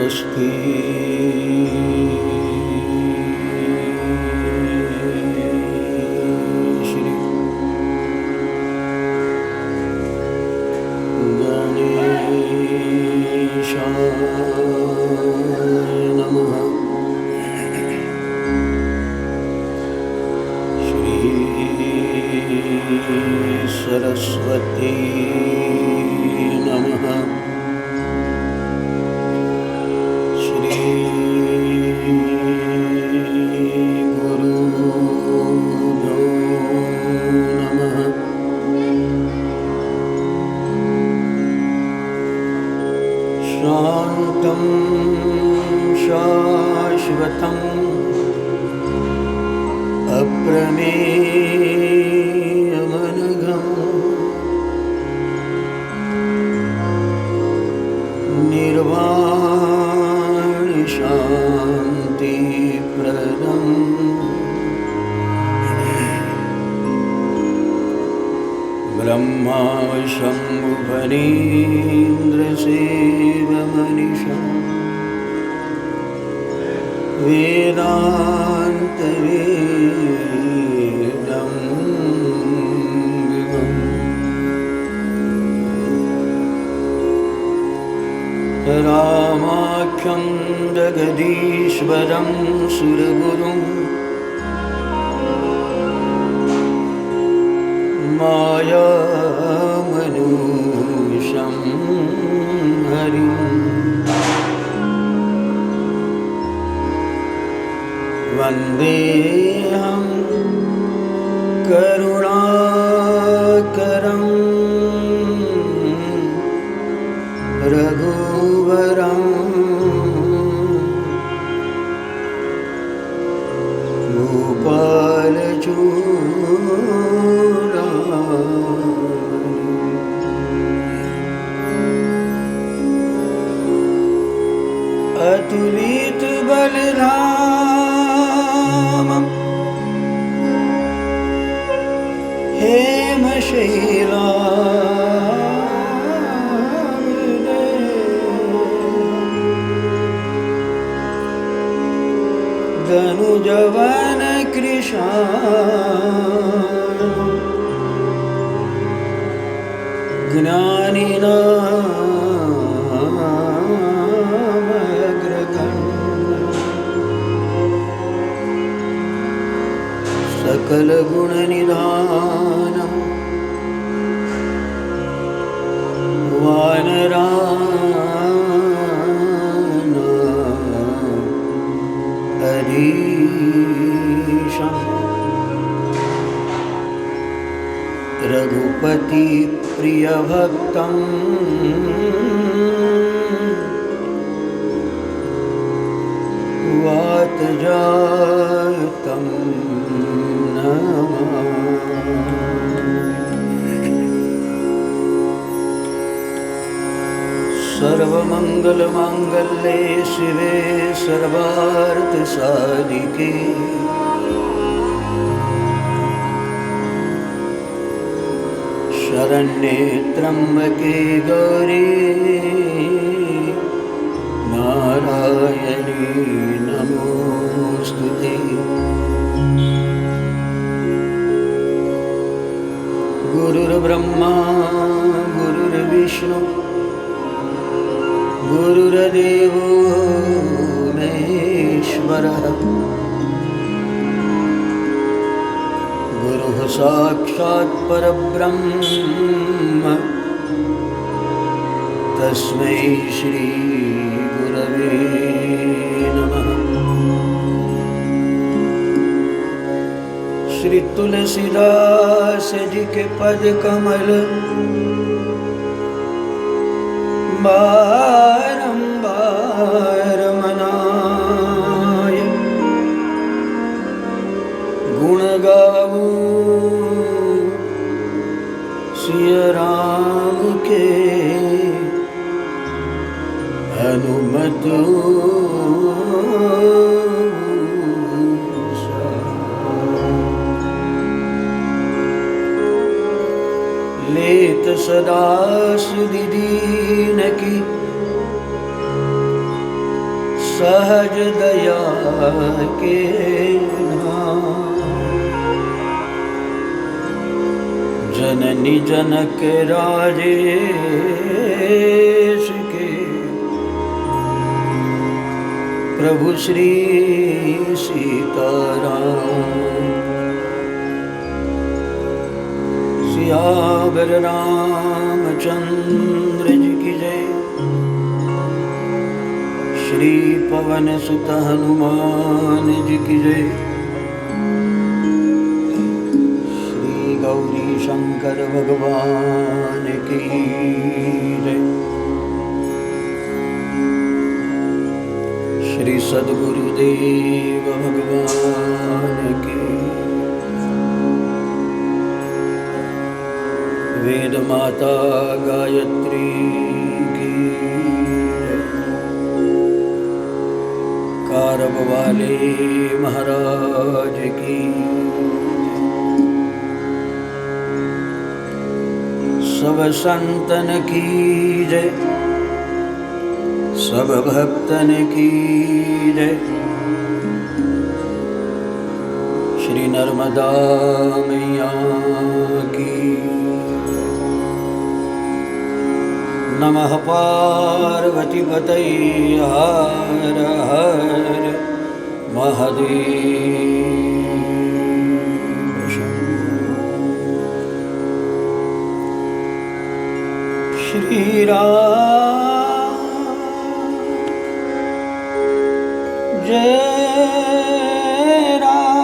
स्वस्ति श्री गणेशाय नमः। श्री सरस्वती नमः। शान्तं शाश्वतं अप्रमेयमनघं निर्वाणशान्तिप्रदं ब्रह्मा शम्भुफणीन्द्रसेवमनिशम् वेदान्तवेदं विभुम् रामाख्यं जगदीश्वरं सुरगुरुं मायामनुषं हरिम् वन्देऽहं करुणाकरं रघुवरं भूपालचूडामणिम् अतुलितबलधामं हेमशैलामृते दनुजवनकृशानुं ज्ञानिनामग्रगण्यं सकलगुणनिधानं वानराणामधीशं रघुपतिप्रियभक्तं वातजातं सर्वमंगलमांगल्ये शिवे सर्वार्थसाधिके शरण्ये त्र्यंबके गौरी नारायणी नमोस्तुते। गुरुर्ब्रह्मा गुरुर्विष्णु गुरुर्देवो महेश्वरः गुरुः साक्षात् परब्रह्म तस्मै श्री गुरवे नमः। श्री तुलसीदास जी के पद कमल बारंबार मनाय गुण गाऊं सिया राम के हनुमत लेत सदा सुधि दीन की सहज दया के धाम, जननी जनक राजेश के प्रभु श्री सीताराम। सियावर रामचंद्र जी की जय। श्री पवन सुत हनुमान जी की जय। श्री गौरी शंकर भगवान की जय। श्री सद्गुरुदेव भगवान की। वेद माता गायत्री की जय। कारब वाले महाराज की। सब संतन की जय। सब भक्तन की जय। श्री नर्मदा मैया की। नमः पार्वती पतये हर हर महादेव शंभो। श्री राम जय राम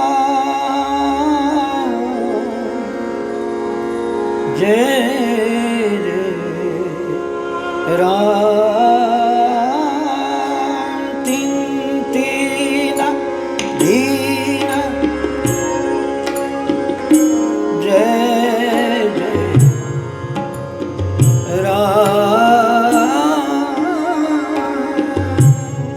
जय राम। तीन तीन दीन जय जय राम। श्री राम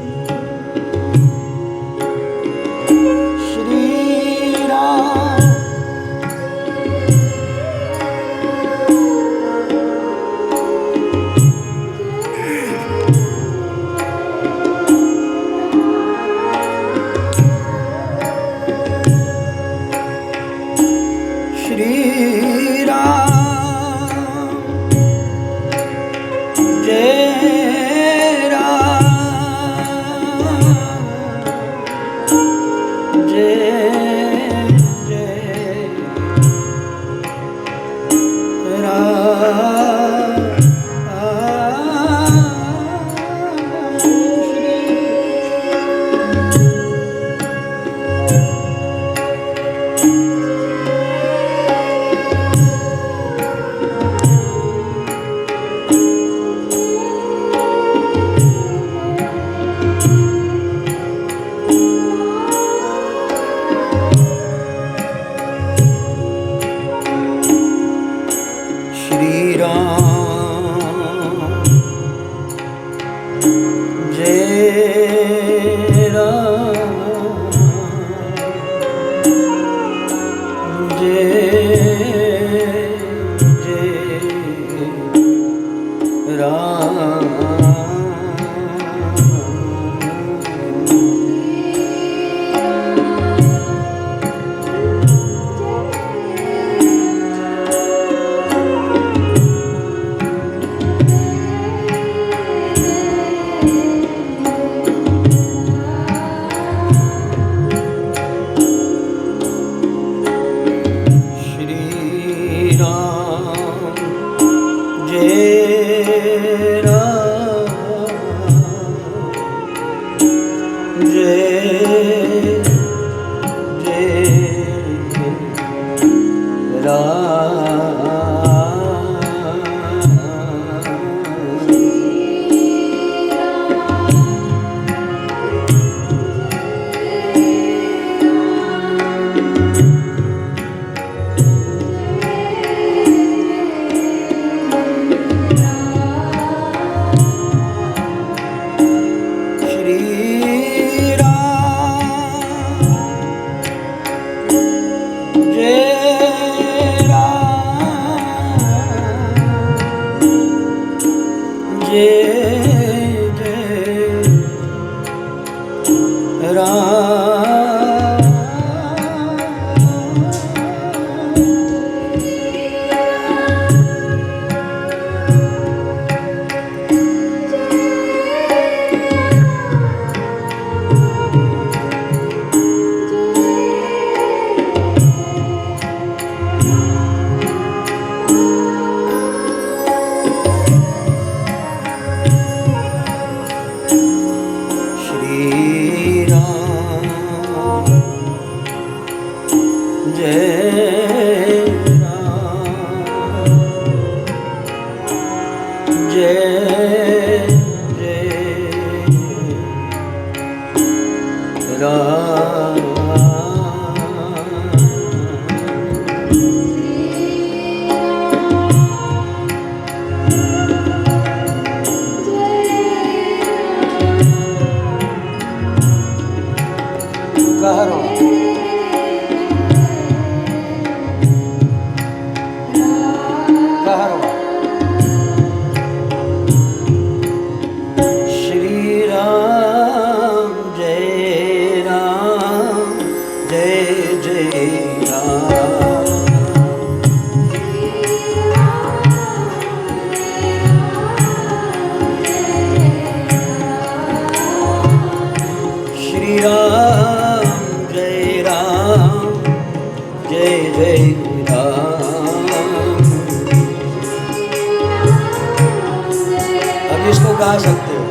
तुम इसको गा सकते हो।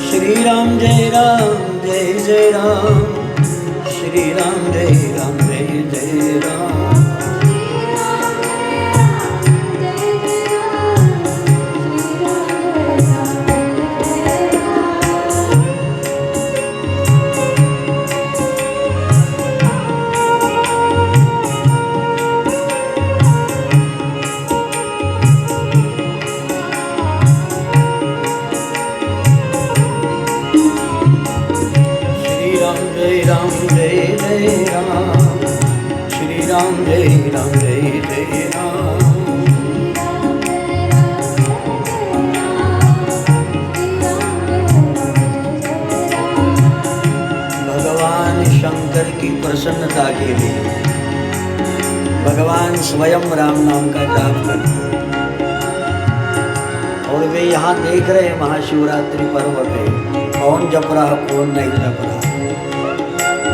श्री राम जय राम जय जय राम, श्री राम जय जय राम। प्रसन्नता के लिए भगवान स्वयं राम नाम का जाप करते, और वे यहाँ देख रहे हैं महाशिवरात्रि पर्व पे कौन जप रहा कौन नहीं जप रहा।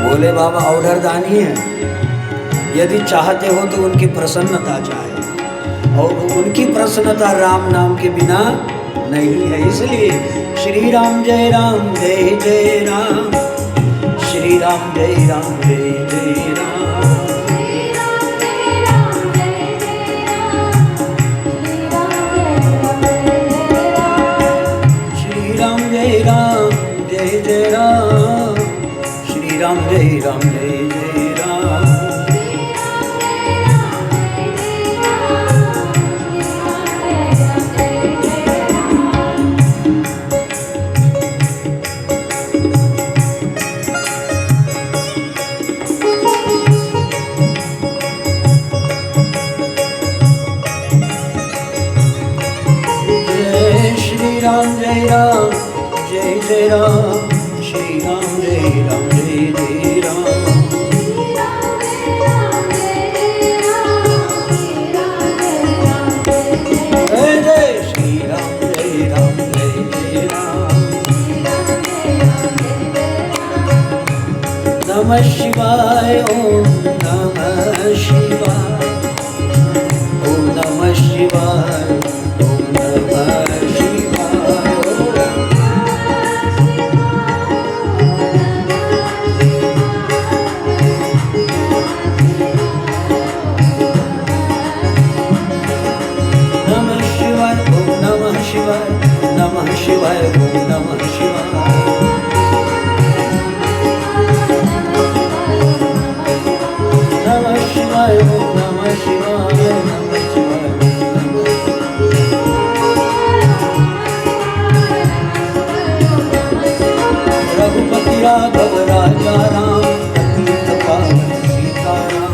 बोले बाबा ऑर्डर दानी है, यदि चाहते हो तो उनकी प्रसन्नता चाहे, और उनकी प्रसन्नता राम नाम के बिना नहीं है। इसलिए श्री राम जय जय राम, श्री राम जय जय राम, श्री राम जय राम जय जय राम, श्री राम जय राम जय जय राम। राम जय जय राम, श्री राम जय जय राम। जय जय श्री राम जय जय राम। नमः शिवाय ओम नमः शिवाय, ओम नमः शिवाय, ओम नमः नमः शिवाय, ओम नमः शिवाय। नमः शिवाय, ओम नमः शिवाय, नमः शिवाय, रघुपति राघव राजा राम, पतित पावन सीताराम।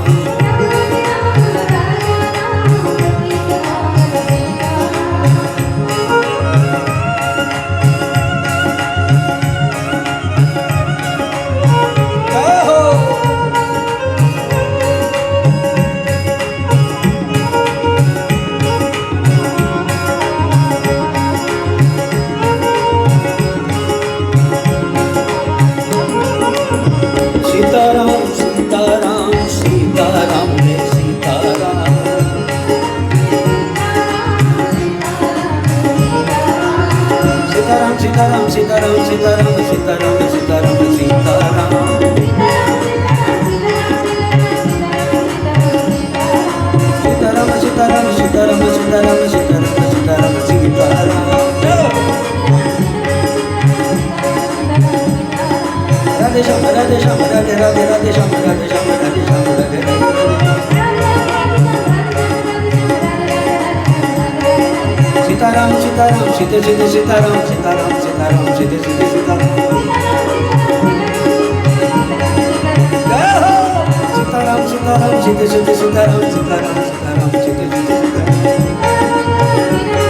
सीताराम सीताराम सीताराम जय सीताराम। सीताराम सीताराम सीताराम सीताराम सीताराम सीताराम सीताराम। सीताराम सीताराम सीताराम सीताराम सीताराम सीताराम सीताराम। राधे श्याम राधे श्याम राधे राधे राधे श्याम राधे श्याम राधे श्याम राधे राधे। सीताराम सीताराम सीते सीते सीताराम सीताराम सीताराम सीते सीते सीताराम। सीताराम सीताराम सीते सीते सीताराम सीताराम सीताराम सीते सीते सीताराम।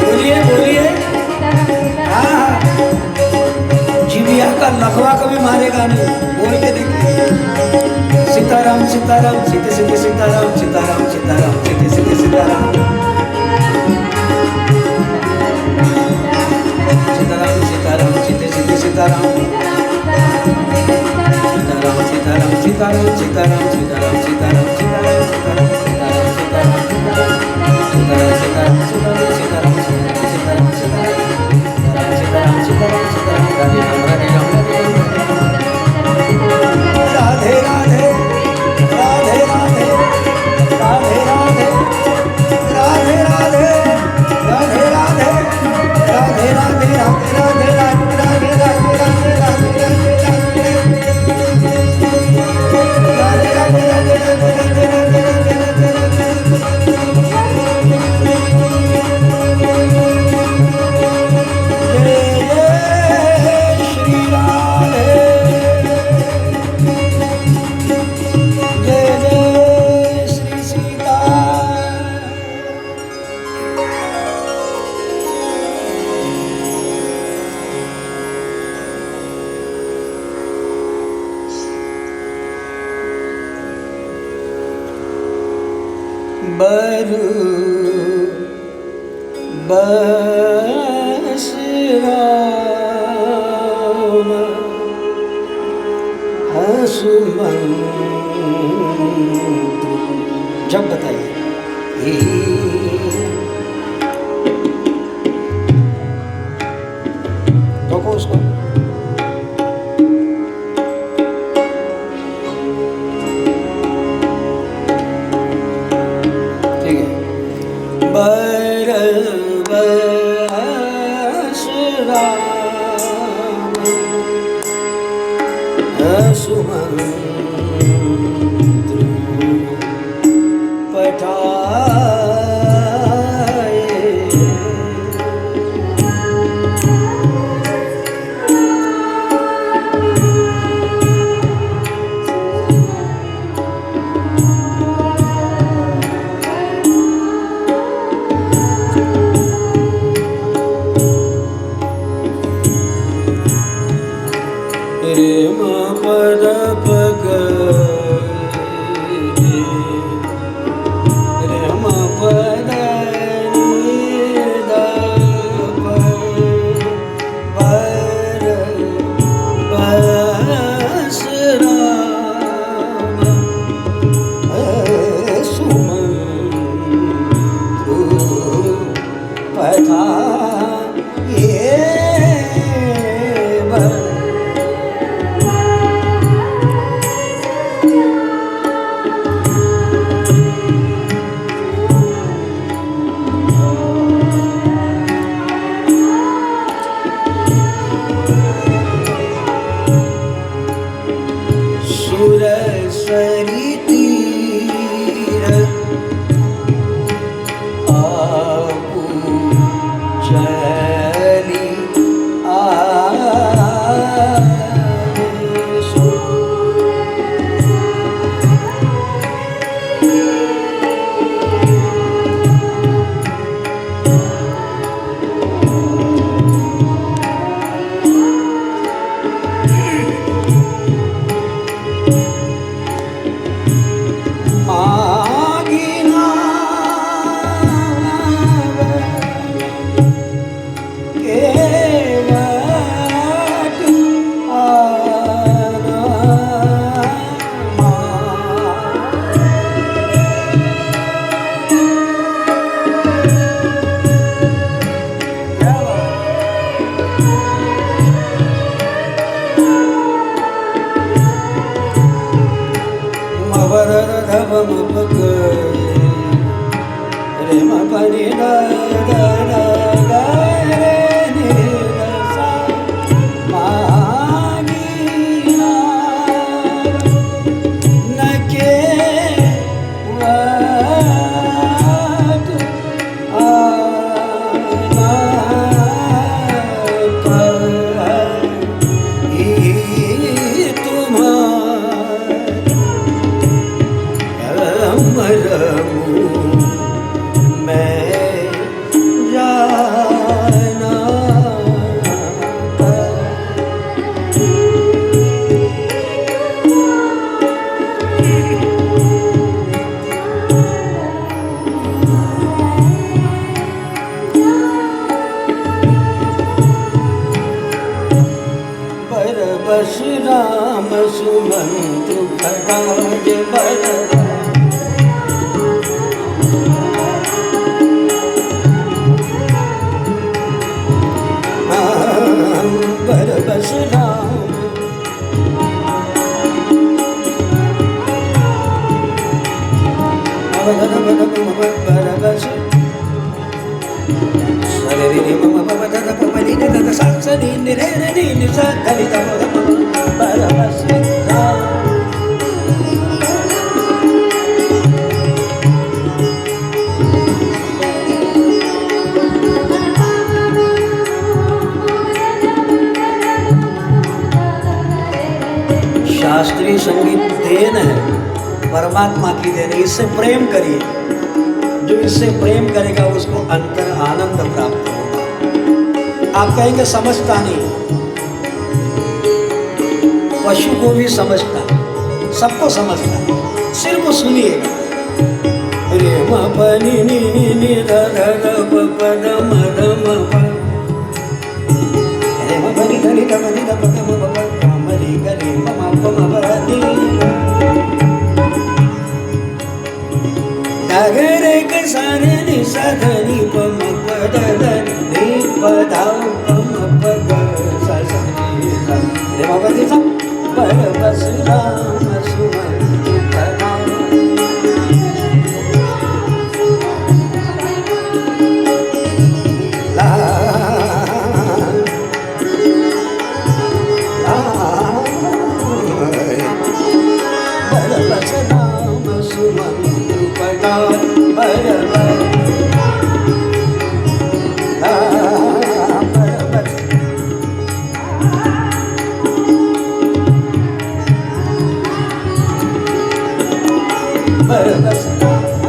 बोलिए बोलिए। जीविया का लखवा कभी मारेगा नहीं, बोल के देखिए। सीताराम सीताराम सीते सीते सीताराम सीताराम सीताराम सीते सीते सीताराम। सीताराम सीताराम सीते सीते सीताराम। सीताराम सीताराम सीताराम सीताराम सीताराम सीताराम सीताराम सीताराम सीताराम सीताराम। बस राम हसुमंत्र। जब बताइए रोको उसको। ठीक है। बरबस राम हसुमंत्र पठाए, रेम पद पग रेम पद बस राम हसुमंत्र पठाए। सुरसरी तीर आपू चली रे म पनि द द द ग रे नि द सा मागिना न के वाट आना कही तुम्हारा मैं जाना बरबस राम सुमंत्र पठाए बर सरे रे रे मम पम द द प प नि द द सा स नि नि रे रे नि नि सा ध नि द प द प परमस राम। शास्त्रीय संगीत देन है, परमात्मा की देन है। इससे प्रेम करिए, जो इससे प्रेम करेगा उसको अंतर आनंद प्राप्त होगा। आप कहेंगे समझता नहीं, पशु को भी समझता, सबको समझता, सिर्फ सुनिएगा। रे म प नि नि नि नि ध ध ध प प द म ध म प, रे म प नि ध नि ध म नि ध प द म प प ग म रि ग रि म म प म प नि ग रे ग सा रे नि सा ध नि प म प द ध नि प ध प म प ग सा सा नि सा रे म प नि सा परमस राम सुमंत राम। ला परमस राम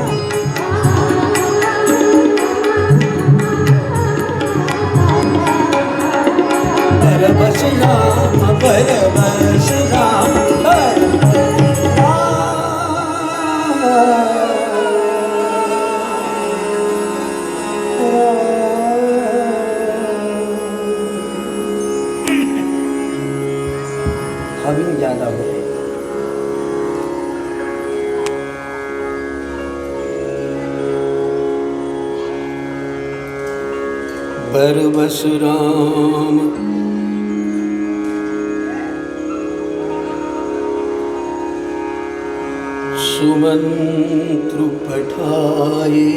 सुमंत राम अभी ज्यादा हो रही। बरबस राम सुमंत्र पठाए,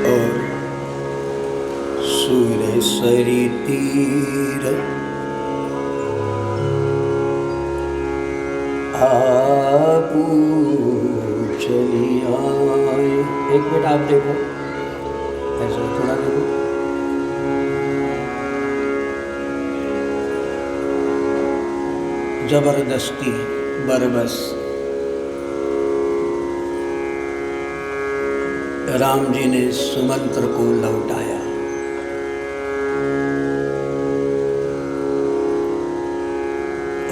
और सुरसरी तीर आपू चली आए। एक मिनट आप देखो, ऐसा थोड़ा देखो। जबरदस्ती बरबस राम जी ने सुमंत्र को लौटाया।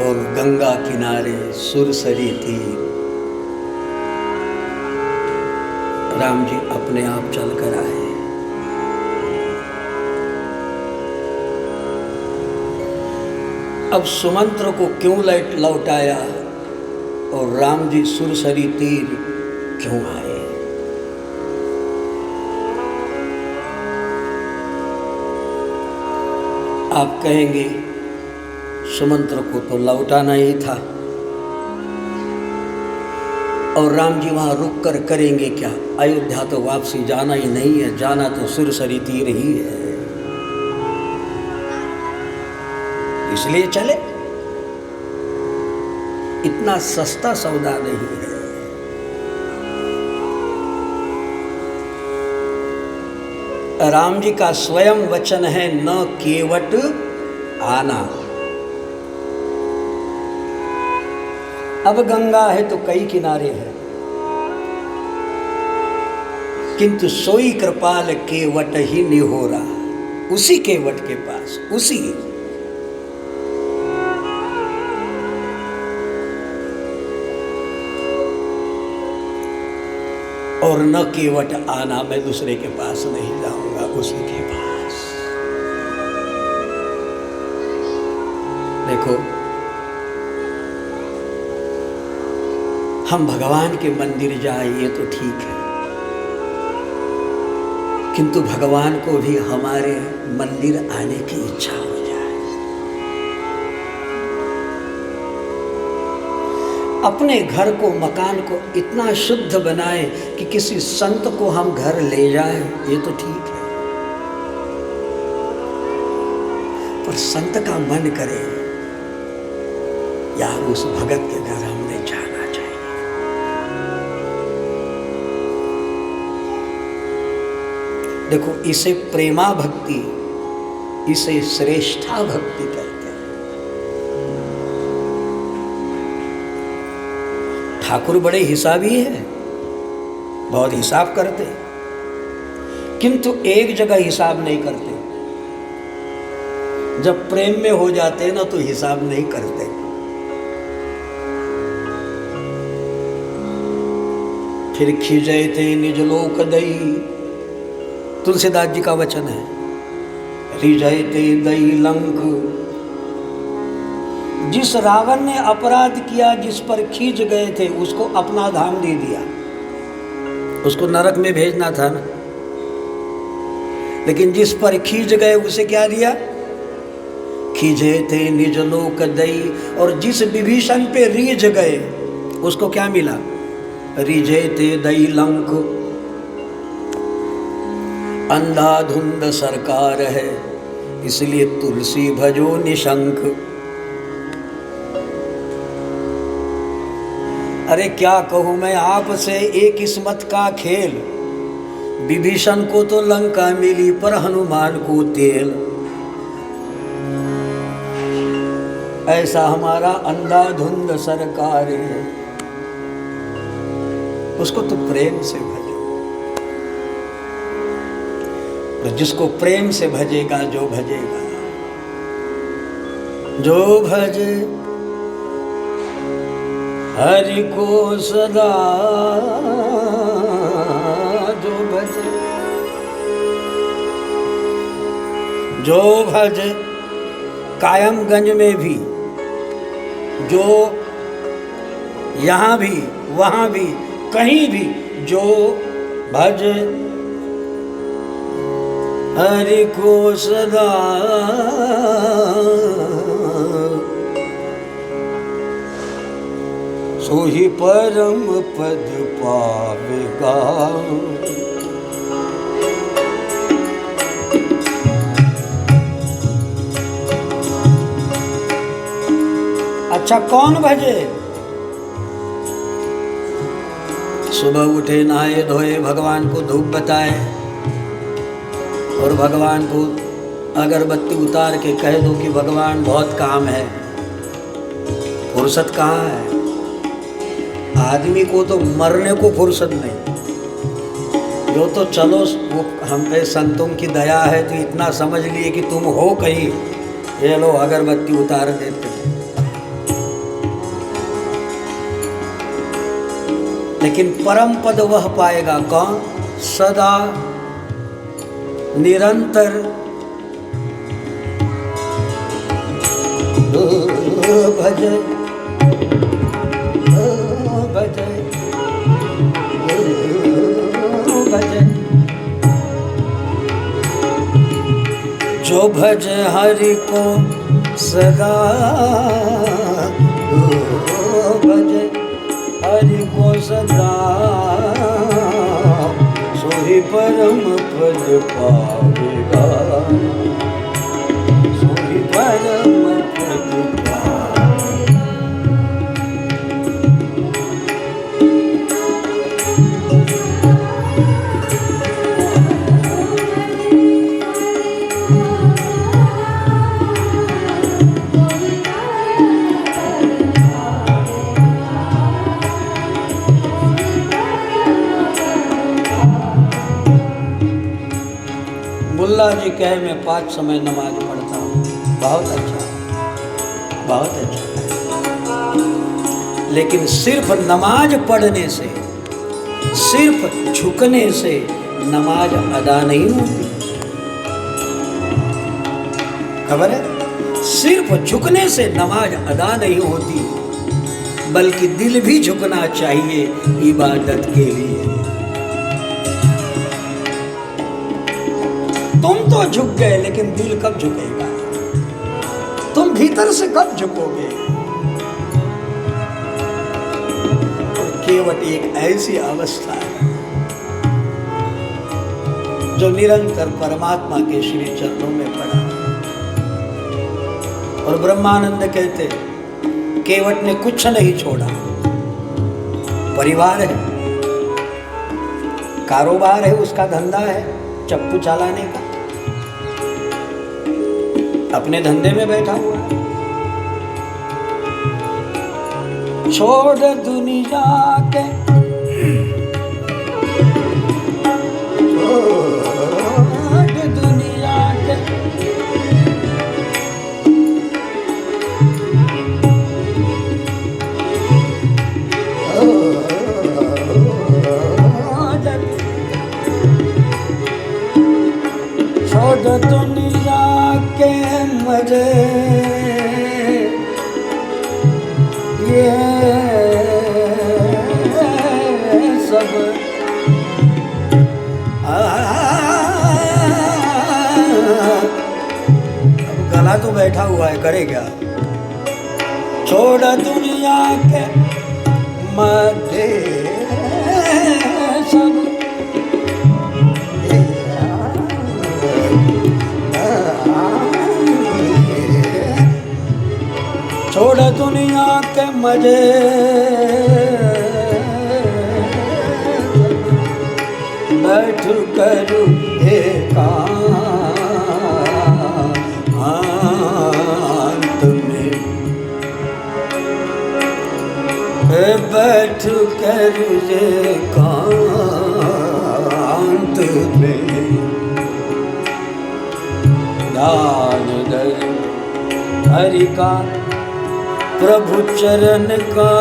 और गंगा किनारे सुरसरी थी, राम जी अपने आप चल कर आए। अब सुमंत्र को क्यों लौटाया और राम जी सुरसरी तीर क्यों आए? आप कहेंगे सुमंत्र को तो लौटाना ही था, और राम जी वहां रुक कर करेंगे क्या? अयोध्या तो वापसी जाना ही नहीं है, जाना तो सुरसरी तीर ही है, इसलिए चले। इतना सस्ता सौदा नहीं है। राम जी का स्वयं वचन है, न केवट आना। अब गंगा है तो कई किनारे हैं, किंतु सोई कृपाल केवट ही निहोरा, उसी केवट के पास, उसी। और न केवट आना, मैं दूसरे के पास नहीं जाऊंगा, उसी के पास। देखो, हम भगवान के मंदिर जाए ये तो ठीक है, किंतु भगवान को भी हमारे मंदिर आने की इच्छा हो जाए। अपने घर को, मकान को इतना शुद्ध बनाए कि किसी संत को हम घर ले जाएं, ये तो ठीक है, पर संत का मन करे यार उस भगत के घर हमने जाना चाहिए। देखो, इसे प्रेमा भक्ति, इसे श्रेष्ठा भक्ति कहते हैं। ठाकुर बड़े हिसाबी है, बहुत हिसाब करते, किंतु एक जगह हिसाब नहीं करते। जब प्रेम में हो जाते ना तो हिसाब नहीं करते। फिर खिजयते निज लोक दई, तुलसीदास जी का वचन है, रिजयते दई लंक। जिस रावण ने अपराध किया, जिस पर खींच गए थे, उसको अपना धाम दे दिया। उसको नरक में भेजना था ना, लेकिन जिस पर खींच गए उसे क्या दिया? खींचे थे निज लोक दई। और जिस विभीषण पे रीझ गए उसको क्या मिला? रिझे थे दई लंक। अंधाधुंध सरकार है, इसलिए तुलसी भजो निशंक। अरे क्या कहूं मैं आपसे, एक किस्मत का खेल। विभीषण को तो लंका मिली, पर हनुमान को तेल। ऐसा हमारा अंधाधुंध सरकार है, उसको तो प्रेम से भजो। तो जिसको प्रेम से भजेगा, जो भजेगा, जो भजे हरि को सदा, जो भजे, जो भजे कायमगंज में भी, जो यहाँ भी, वहाँ भी, कहीं भी, जो भजे हरि को सदा, सो ही परम पद पावेगा। अच्छा, कौन भजे? सुबह उठे, नहाए धोए, भगवान को धूप बताए और भगवान को अगरबत्ती उतार के कह दो कि भगवान बहुत काम है, फुर्सत कहाँ है? आदमी को तो मरने को फुर्सत नहीं। जो तो चलो, वो हम पे संतों की दया है तो इतना समझ लिए कि तुम हो कहीं, ये लो अगरबत्ती उतार देते। लेकिन परम पद वह पाएगा कौन? सदा निरंतर भजे भजे भजे, जो भजे हरि को सदा, भजे हरि को सदा, सो ही परम पद पावेगा, सो ही परम पद पावेगा। मुल्ला जी कहे मैं 5 समय नमाज पढ़ता हूँ, बहुत अच्छा, बहुत अच्छा। लेकिन सिर्फ नमाज पढ़ने से, सिर्फ झुकने से नमाज अदा नहीं होती। खबर है? सिर्फ झुकने से नमाज अदा नहीं होती, बल्कि दिल भी झुकना चाहिए इबादत के लिए। तुम तो झुक गए, लेकिन दिल कब झुकेगा? तुम भीतर से कब झुकोगे? केवट एक ऐसी अवस्था है जो निरंतर परमात्मा के श्री चरणों में पड़ा। और ब्रह्मानंद कहते केवट ने कुछ नहीं छोड़ा, परिवार है, कारोबार है, उसका धंधा है चप्पू चलाने का, अपने धंधे में बैठा हुआ है। छोड़ दुनिया के दुनिया के मजे ये सब अब गला तो बैठा हुआ है, करे क्या। छोड़ दुनिया के मजे सब छोड़ दुनिया के मजे बैठ करूं एकांत में, बैठ करूं एकांत में, दान दर हरि का प्रभु चरण का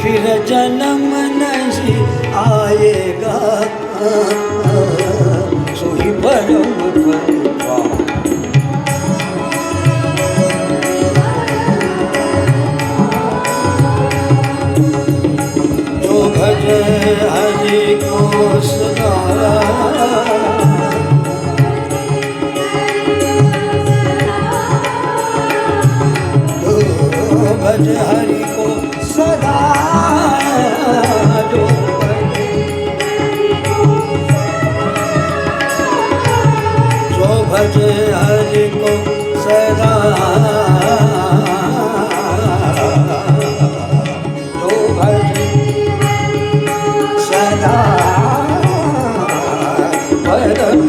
फिर जन्म नहीं आएगा, सोई परम परम। जो भजे हरि को सदा भज हरि को सदा, जो भज हरि को सदा, जो भज सदा परम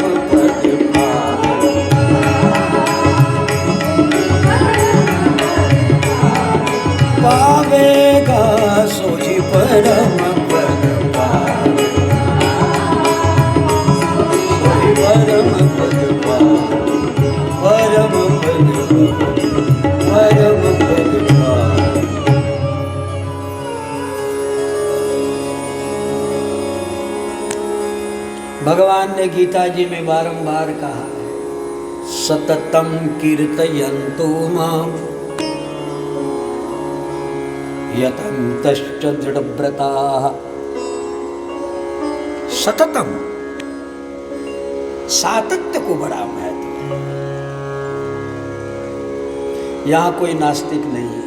पावेगा सोई परम पद पावे, सोई परम पद पावे, परम पद पावे, परम पद पावे। भगवान ने गीता जी में बारंबार कहा सततम कीर्तयन्तु माम यतन्तश्च दृढ़व्रताः। सततम, सातत्य को बड़ा महत्व है। यहाँ कोई नास्तिक नहीं है,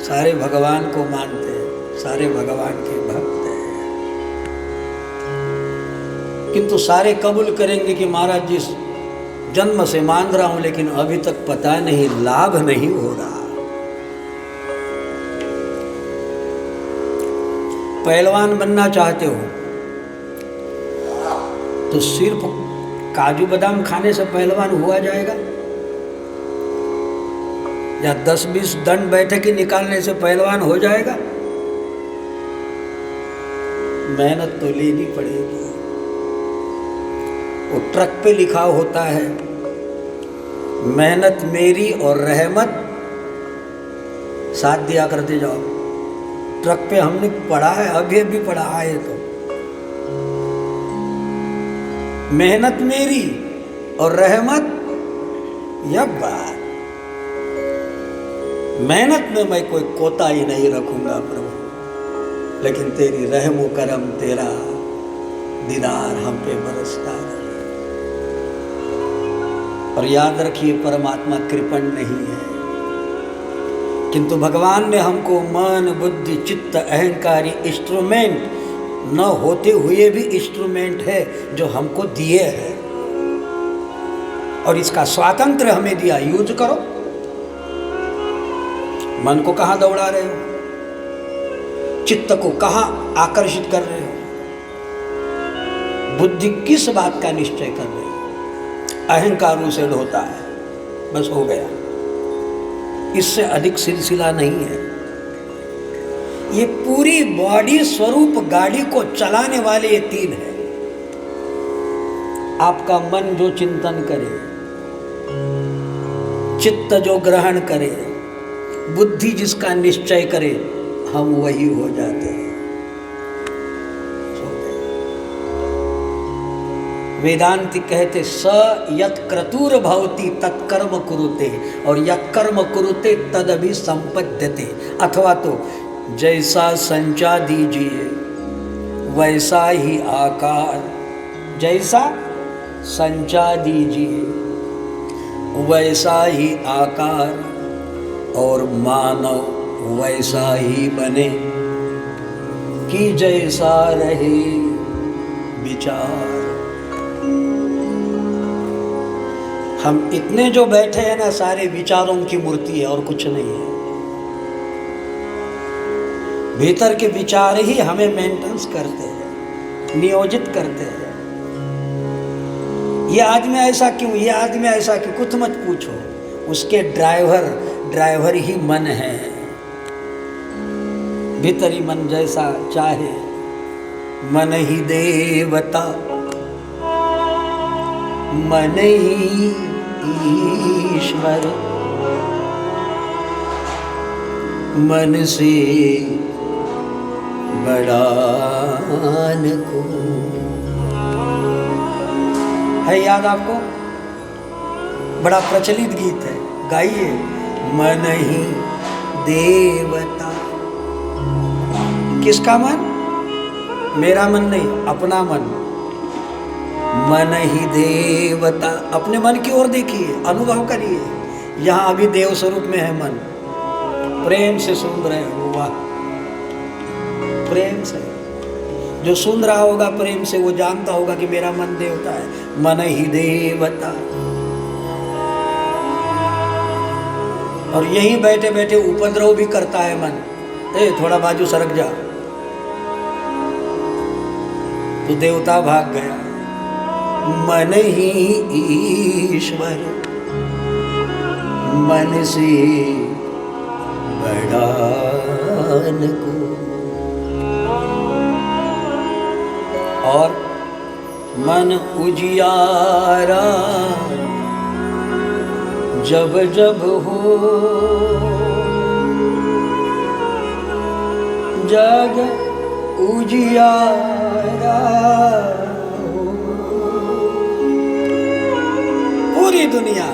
सारे भगवान को मानते हैं, सारे भगवान के भक्त हैं, किंतु सारे कबूल करेंगे कि महाराज जिस जन्म से मान रहा हूं लेकिन अभी तक पता नहीं, लाभ नहीं हो रहा। पहलवान बनना चाहते हो तो सिर्फ काजू बादाम खाने से पहलवान हुआ जाएगा, या 10-20 दंड बैठक निकालने से पहलवान हो जाएगा? मेहनत तो लेनी पड़ेगी। वो ट्रक पे लिखा होता है मेहनत मेरी और रहमत साथ दिया करते जाओ। ट्रक पे हमने पढ़ा है, अभी अभी पढ़ा है, तो मेहनत मेरी और रहमत यह बात। मेहनत में मैं कोई कोताही नहीं रखूंगा प्रभु, लेकिन तेरी रहमो करम तेरा दीदार हम पे बरसता रहे। और याद रखिए परमात्मा कृपण नहीं है किंतु भगवान ने हमको मन बुद्धि चित्त अहंकारी इंस्ट्रूमेंट न होते हुए भी इंस्ट्रूमेंट है जो हमको दिए है, और इसका स्वातंत्र हमें दिया, यूज करो। मन को कहां दौड़ा रहे हो, चित्त को कहां आकर्षित कर रहे हो, बुद्धि किस बात का निश्चय कर रहे हो। अहंकार से होता है, बस हो गया, इससे अधिक सिलसिला नहीं है। ये पूरी बॉडी स्वरूप गाड़ी को चलाने वाले ये तीन है। आपका मन जो चिंतन करे, चित्त जो ग्रहण करे, बुद्धि जिसका निश्चय करे, हम वही हो जाते हैं। वेदांति कहते स यत् क्रतुर भवति तत्कर्म कुरुते, और यत् कर्म कुरुते तदभि संपद्यते। अथवा तो जैसा संचा दीजिए वैसा ही आकार, जैसा संचा दीजिए वैसा ही आकार, और मानव वैसा ही बने कि जैसा रहे विचार। हम इतने जो बैठे हैं ना, सारे विचारों की मूर्ति है और कुछ नहीं है। भीतर के विचार ही हमें मेंटेनेंस करते हैं, नियोजित करते हैं। ये आदमी ऐसा क्यों, ये आदमी ऐसा क्यों, कुछ मत पूछो, उसके ड्राइवर ही मन है। भीतरी मन जैसा चाहे, मन ही देवता, मन ही ईश्वर, मन से बड़ा न कोई। है याद आपको? बड़ा प्रचलित गीत है, गाइए। मन ही देवता, किसका मन? मेरा मन नहीं, अपना मन। मन ही देवता, अपने मन की ओर देखिए, अनुभव करिए। यहाँ अभी देव स्वरूप में है मन, प्रेम से सुन रहे हो, वाह, प्रेम से। जो सुन रहा होगा प्रेम से, वो जानता होगा कि मेरा मन देवता है। मन ही देवता। और यहीं बैठे बैठे उपद्रव भी करता है मन। थोड़ा बाजू सरक जा, तो देवता भाग गया। मन ही ईश्वर, मन से बड़ा न कोई। और मन उजियारा जब जब हो, जग उजियारा हो। पूरी दुनिया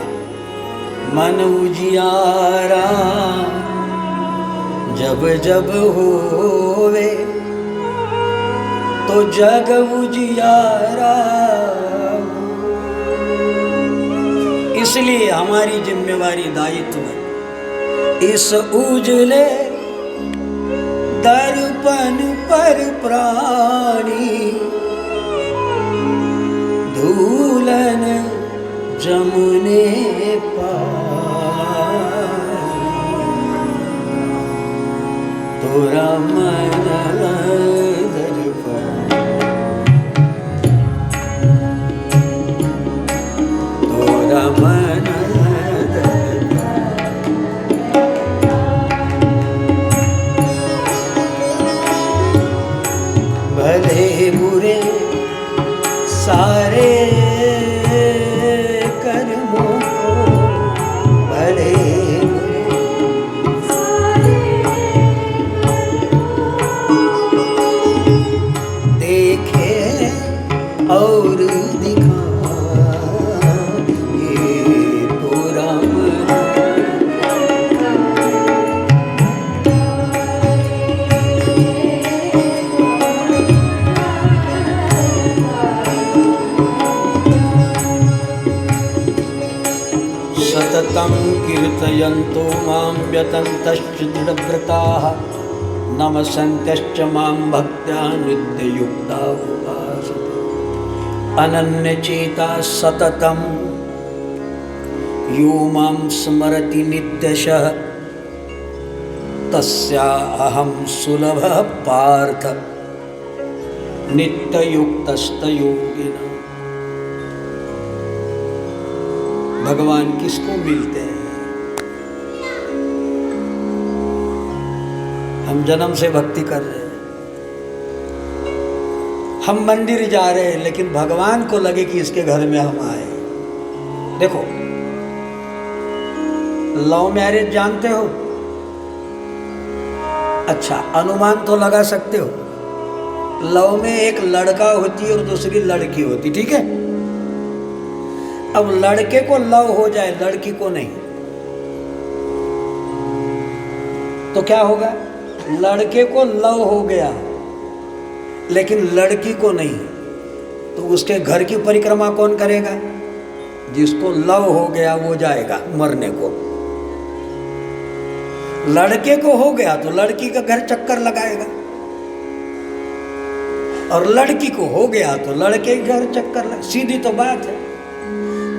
मन उजियारा जब जब होवे, तो जग उजियारा। इसलिए हमारी जिम्मेवारी, दायित्व है, इस उजले दर्पण पर प्राणी धूलन जमुने पार। तोरा मन मन भले बुरे सारे कर्मों को, भले बुरे सारे देखे और दिखा। सततं कीर्तयन्तो मां व्यतन्तश्च दृढव्रताः नमसन्त्यश्च मां भक्त्या नित्ययुक्ता उपासते। अनन्यचेता सततं यो मां स्मरति नित्यशः तस्याहं सुलभः पार्थ नित्ययुक्तस्तयोगिना। भगवान किसको मिलते हैं? हम जन्म से भक्ति कर रहे हैं, हम मंदिर जा रहे हैं, लेकिन भगवान को लगे कि इसके घर में हम आए। देखो, लव मैरिज जानते हो? अच्छा, अनुमान तो लगा सकते हो। लव में एक लड़का होती है और दूसरी लड़की होती, ठीक है? अब लड़के को लव हो जाए, लड़की को नहीं, तो क्या होगा? लड़के को लव हो गया लेकिन लड़की को नहीं, तो उसके घर की परिक्रमा कौन करेगा? जिसको लव हो गया वो जाएगा मरने को। लड़के को हो गया तो लड़की का घर चक्कर लगाएगा, और लड़की को हो गया तो लड़के के घर चक्कर लगा। सीधी तो बात है।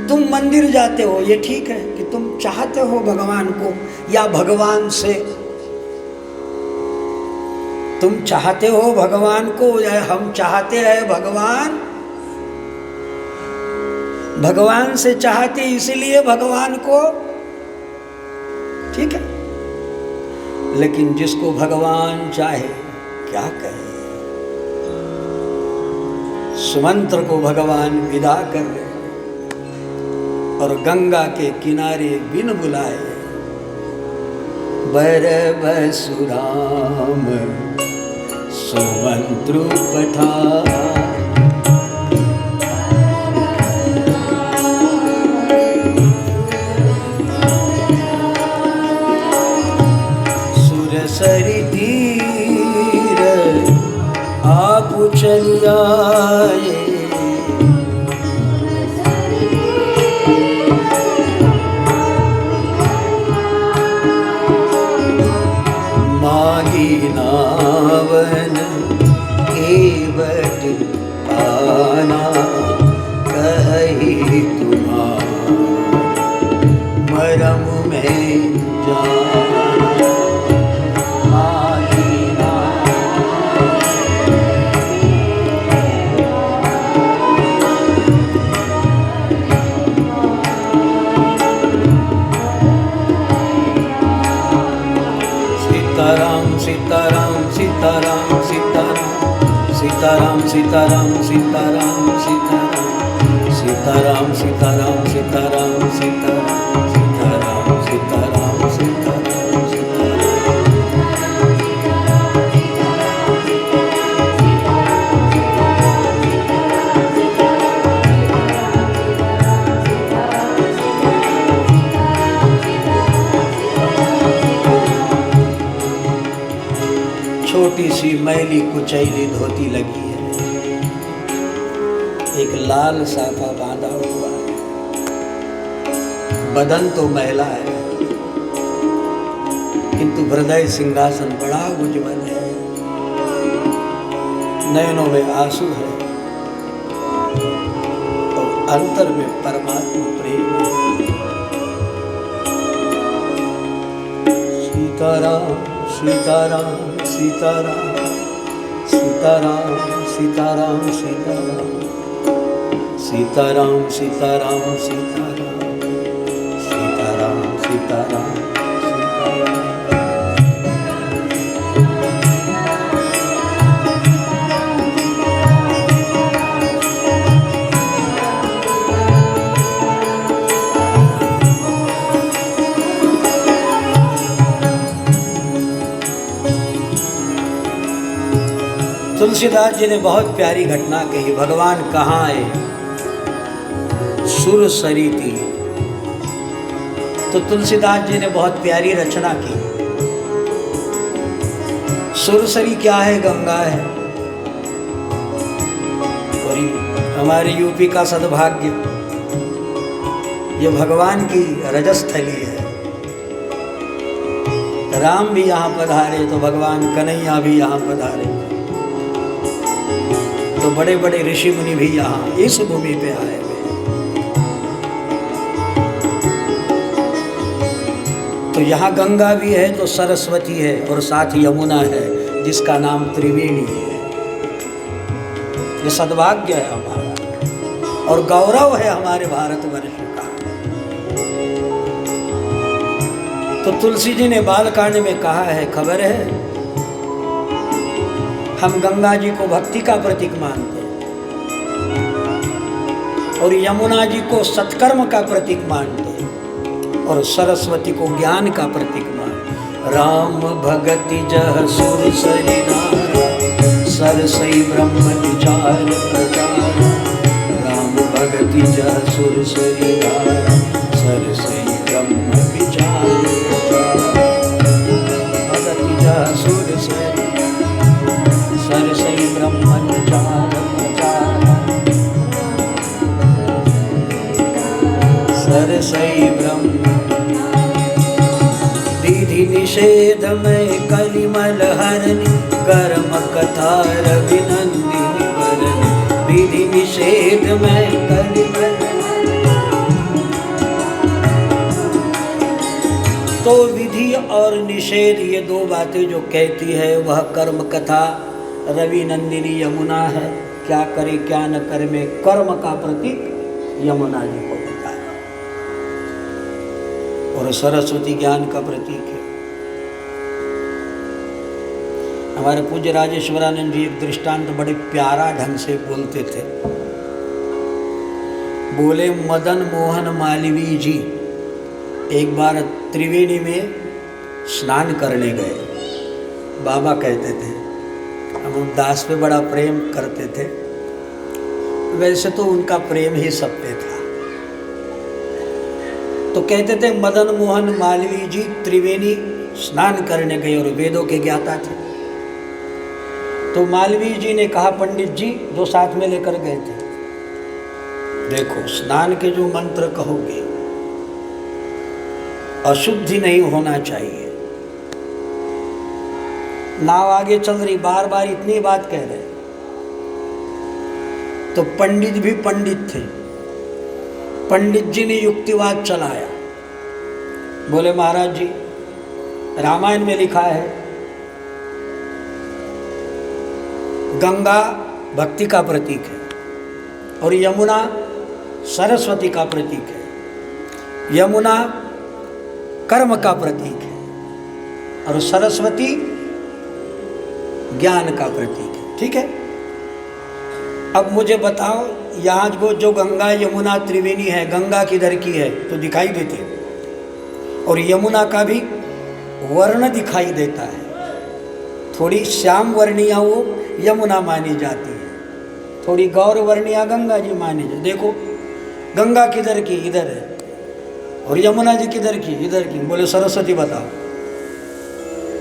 तुम मंदिर जाते हो, ये ठीक है कि तुम चाहते हो भगवान को, या भगवान से तुम चाहते हो भगवान को, या हम चाहते हैं भगवान से चाहते इसलिए भगवान को, ठीक है? लेकिन जिसको भगवान चाहे क्या कहे? सुमंत्र को भगवान विदा कर रहे और गंगा के किनारे बिन बुलाए बर बसुराम सुमंत्रु पठार। सुरसरि धीर आप चल आए, माही नावन केवट आना कही तुम्हारा मरम में जाना। माही सीताराम सीताराम सीताराम सीताराम सीताराम सीताराम सीताराम सीताराम सीताराम सीताराम सीताराम सीताराम सीताराम सीताराम सीताराम छोटी सी मैली कुचैली धोती लगी है, एक लाल साफा बांधा हुआ है, बदन तो मैला है किंतु हृदय सिंहासन बड़ा उज्ज्वल है, नयनों में आंसू है और अंतर में परमात्मा प्रेम है। सीताराम सीताराम सीताराम सीताराम सीताराम सीताराम सीताराम सीताराम सीताराम सीताराम सीताराम। तुलसीदास जी ने बहुत प्यारी घटना कही। भगवान कहाँ आए? सुरसरी तीर। तो तुलसीदास जी ने बहुत प्यारी रचना की। सुरसरी क्या है? गंगा है। और हमारे यूपी का सद्भाग्य, ये भगवान की रजस्थली है। राम भी यहाँ पधारे तो भगवान कन्हैया भी यहाँ पधारे, तो बड़े बड़े ऋषि मुनि भी यहाँ इस भूमि पे आए हुए। तो यहाँ गंगा भी है तो सरस्वती है और साथ यमुना है जिसका नाम त्रिवेणी है। ये सद्भाग्य है हमारा और गौरव है हमारे भारतवर्ष का। तो तुलसी जी ने बालकांड में कहा है, खबर है, हम गंगा जी को भक्ति का प्रतीक मानते हैं और यमुना जी को सत्कर्म का प्रतीक मानते हैं और सरस्वती को ज्ञान का प्रतीक मानते। राम भगति जह सुर सरिनारा, सरसई ब्रह्म विचार प्रचार। राम भगति जह सुर सरिनारा, सरसई ब्रह्म विचार प्रचार। भगति जह सुर सरसई ब्रह्म विचार प्रचार। सरसई ब्रह्म विधि निषेध में कलिमल हरनि, कर्म कथा रविनंदिनी वरनि। विधि निषेध में कलिमल। तो विधि और निषेध ये दो बातें जो कहती है वह कर्म कथा रवि नंदिनी यमुना है। क्या करे क्या न करे में कर्म का प्रतीक यमुना जी को बताया और सरस्वती ज्ञान का प्रतीक है। हमारे पूज्य राजेश्वरानंद जी एक दृष्टांत बड़े प्यारा ढंग से बोलते थे। बोले, मदन मोहन मालवीय जी एक बार त्रिवेणी में स्नान करने गए। बाबा कहते थे, हम दास पे बड़ा प्रेम करते थे, वैसे तो उनका प्रेम ही सब पे था। तो कहते थे मदन मोहन मालवीय जी त्रिवेणी स्नान करने गए और वेदों के ज्ञाता थे। तो मालवीय जी ने कहा, पंडित जी जो साथ में लेकर गए थे, देखो स्नान के जो मंत्र कहोगे अशुद्धि नहीं होना चाहिए। नाव आगे चल रही, बार बार इतनी बात कह रहे। तो पंडित भी पंडित थे, पंडित जी ने युक्तिवाद चलाया। बोले, महाराज जी रामायण में लिखा है गंगा भक्ति का प्रतीक है और यमुना सरस्वती का प्रतीक है। यमुना कर्म का प्रतीक है और सरस्वती ज्ञान का प्रतीक है। ठीक है, अब मुझे बताओ, यहाँ जो गंगा यमुना त्रिवेणी है, गंगा किधर की है तो दिखाई देते और यमुना का भी वर्ण दिखाई देता है। थोड़ी श्याम वर्णिया वो यमुना मानी जाती है, थोड़ी गौर वर्णिया गंगा जी मानी जाती। देखो गंगा किधर की, इधर है, और यमुना जी किधर की, इधर की। बोले सरस्वती बताओ।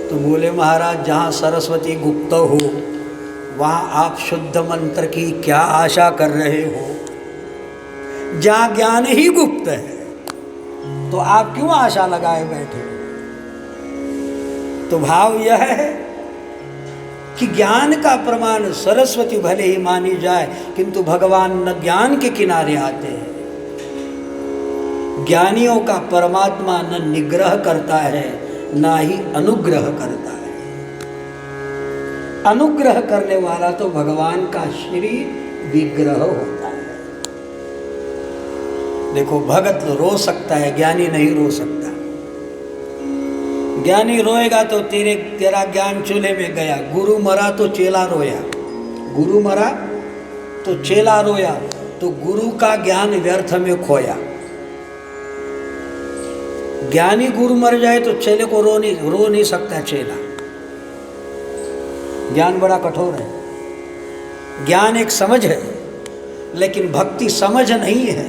तो बोले, महाराज जहाँ सरस्वती गुप्त हो वहाँ आप शुद्ध मंत्र की क्या आशा कर रहे हो। जहाँ ज्ञान ही गुप्त है तो आप क्यों आशा लगाए बैठे। तो भाव यह है कि ज्ञान का प्रमाण सरस्वती भले ही मानी जाए, किंतु भगवान न ज्ञान के किनारे आते हैं। ज्ञानियों का परमात्मा न निग्रह करता है ना ही अनुग्रह करता है। अनुग्रह करने वाला तो भगवान का श्री विग्रह होता है। देखो भगत रो सकता है, ज्ञानी नहीं रो सकता। ज्ञानी रोएगा तो तेरा ज्ञान चूल्हे में गया। गुरु मरा तो चेला रोया, गुरु मरा तो चेला रोया, तो गुरु का ज्ञान व्यर्थ में खोया। ज्ञानी गुरु मर जाए तो चेले को रो नहीं सकता चेला। ज्ञान बड़ा कठोर है। ज्ञान एक समझ है, लेकिन भक्ति समझ नहीं है।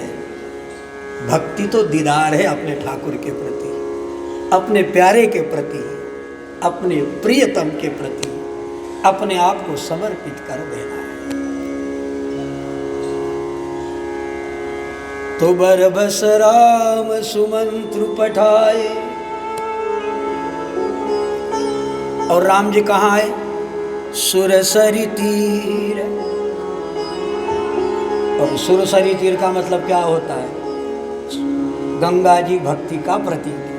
भक्ति तो दीदार है अपने ठाकुर के प्रति, अपने प्यारे के प्रति, अपने प्रियतम के प्रति अपने आप को समर्पित कर देना है। तो बरबस राम सुमंत्र पठाए, और राम जी कहाँ आए? सुरसरी तीर। और सुरसरी तीर का मतलब क्या होता है? गंगा जी भक्ति का प्रतीक है।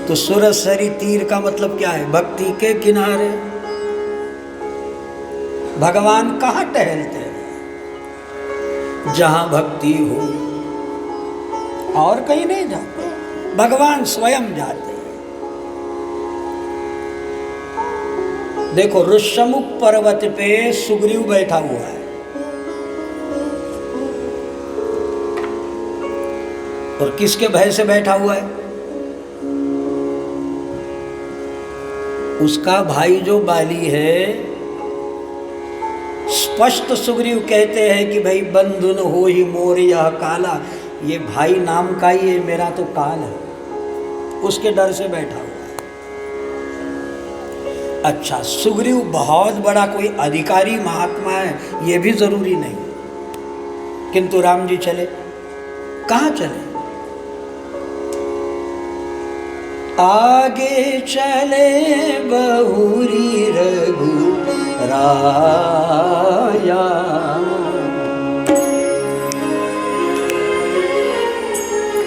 तो सुरसरी तीर का मतलब क्या है? भक्ति के किनारे। भगवान कहाँ टहलते हैं? जहां भक्ति हो, और कहीं नहीं जाते, भगवान स्वयं जाते हैं। देखो ऋष्यमुख पर्वत पे सुग्रीव बैठा हुआ है, और किसके भय से बैठा हुआ है? उसका भाई जो बाली है। स्पष्ट सुग्रीव कहते हैं कि भाई बंधु न हो ही मोर यह काला, ये भाई नाम का ही है, मेरा तो काल है, उसके डर से बैठा हुआ है। अच्छा, सुग्रीव बहुत बड़ा कोई अधिकारी महात्मा है ये भी जरूरी नहीं, किंतु राम जी चले। कहाँ चले? आगे चले बहुरी रघु राया।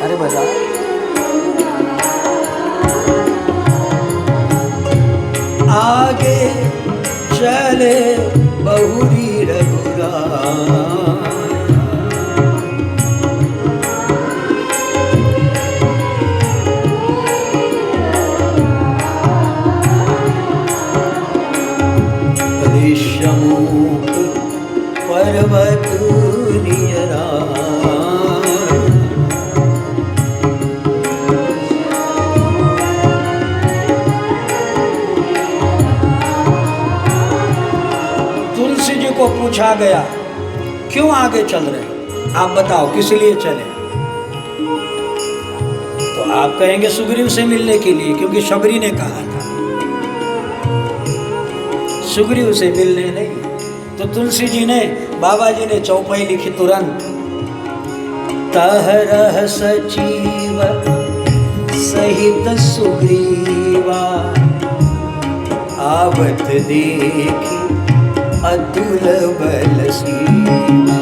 अरे बजा। आगे चले बहुरी रघु राया। ऋष्यमुख पर्वत नियरा। तुलसी जी को पूछा गया क्यों आगे चल रहे, आप बताओ किस लिए चले? तो आप कहेंगे सुग्रीव से मिलने के लिए, क्योंकि शबरी ने कहा था, सुग्रीव से मिलने नहीं। तो तुलसी जी ने, बाबा जी ने चौपाई लिखी तुरंत, तहरह सचिव सहित सुग्रीवा, आवत देखी अतुल बल सीमा।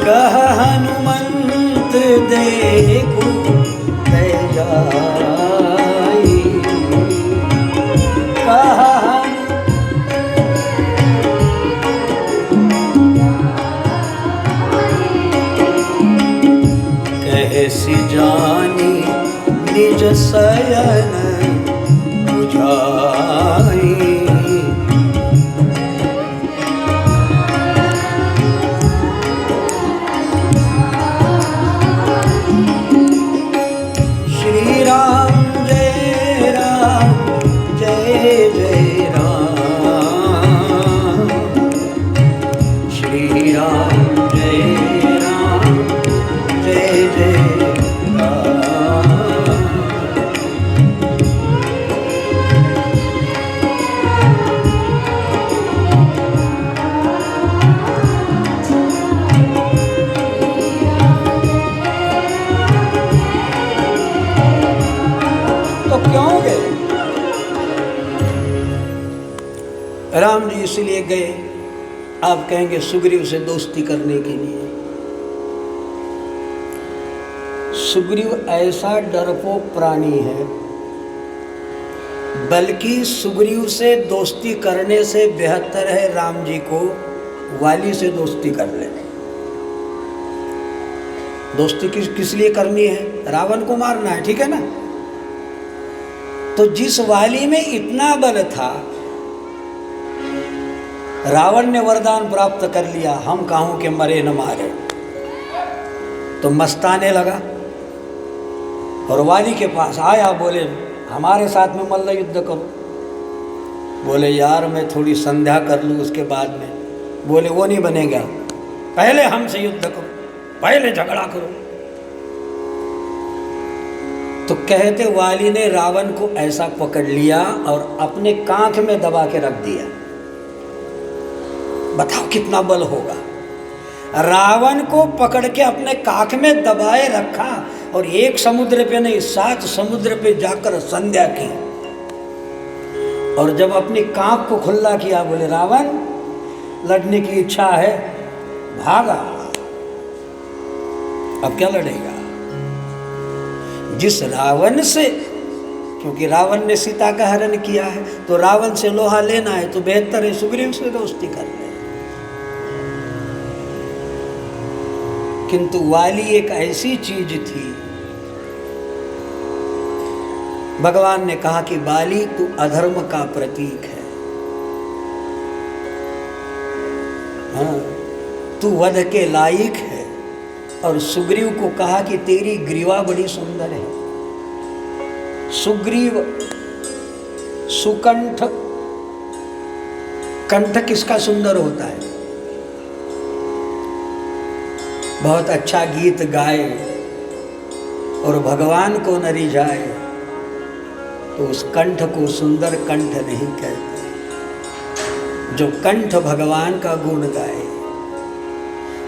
कह हनुमंत देखो जाई। कैसी जानी निज शयन बुझाई। श्री राम जय जय राम, श्री राम जय जय राम। तो क्यों गए? राम जी इसलिए गए, आप कहेंगे सुग्रीव से दोस्ती करने के लिए। सुग्रीव ऐसा डरपोक प्राणी है, बल्कि सुग्रीव से दोस्ती करने से बेहतर है राम जी को वाली से दोस्ती कर ले। दोस्ती किस लिए करनी है? रावण को मारना है, ठीक है ना? तो जिस वाली में इतना बल था, रावण ने वरदान प्राप्त कर लिया, हम काहू के मरे न मारे, तो मस्ताने लगा और वाली के पास आया, बोले हमारे साथ में मल्ल युद्ध करो। बोले यार मैं थोड़ी संध्या कर लूँ उसके बाद में। बोले वो नहीं बनेगा, पहले हमसे युद्ध करो, पहले झगड़ा करो। तो कहते वाली ने रावण को ऐसा पकड़ लिया और अपने कांख में दबा के रख दिया। बताओ कितना बल होगा। रावण को पकड़ के अपने कांख में दबाए रखा और एक समुद्र पे नहीं 7 समुद्र पे जाकर संध्या की। और जब अपनी कांख को खुला किया, बोले रावण लड़ने की इच्छा है, भागा। अब क्या लड़ेगा? जिस रावण से, क्योंकि रावण ने सीता का हरण किया है, तो रावण से लोहा लेना है तो बेहतर है सुग्रीव से दोस्ती कर ले। किंतु वाली एक ऐसी चीज थी, भगवान ने कहा कि वाली तू अधर्म का प्रतीक है, हाँ, तू वध के लायक है। और सुग्रीव को कहा कि तेरी ग्रीवा बड़ी सुंदर है। सुग्रीव सुकंठ, कंठ किसका सुंदर होता है? बहुत अच्छा गीत गाए और भगवान को न रिझाए तो उस कंठ को सुंदर कंठ नहीं कहते। जो कंठ भगवान का गुण गाए।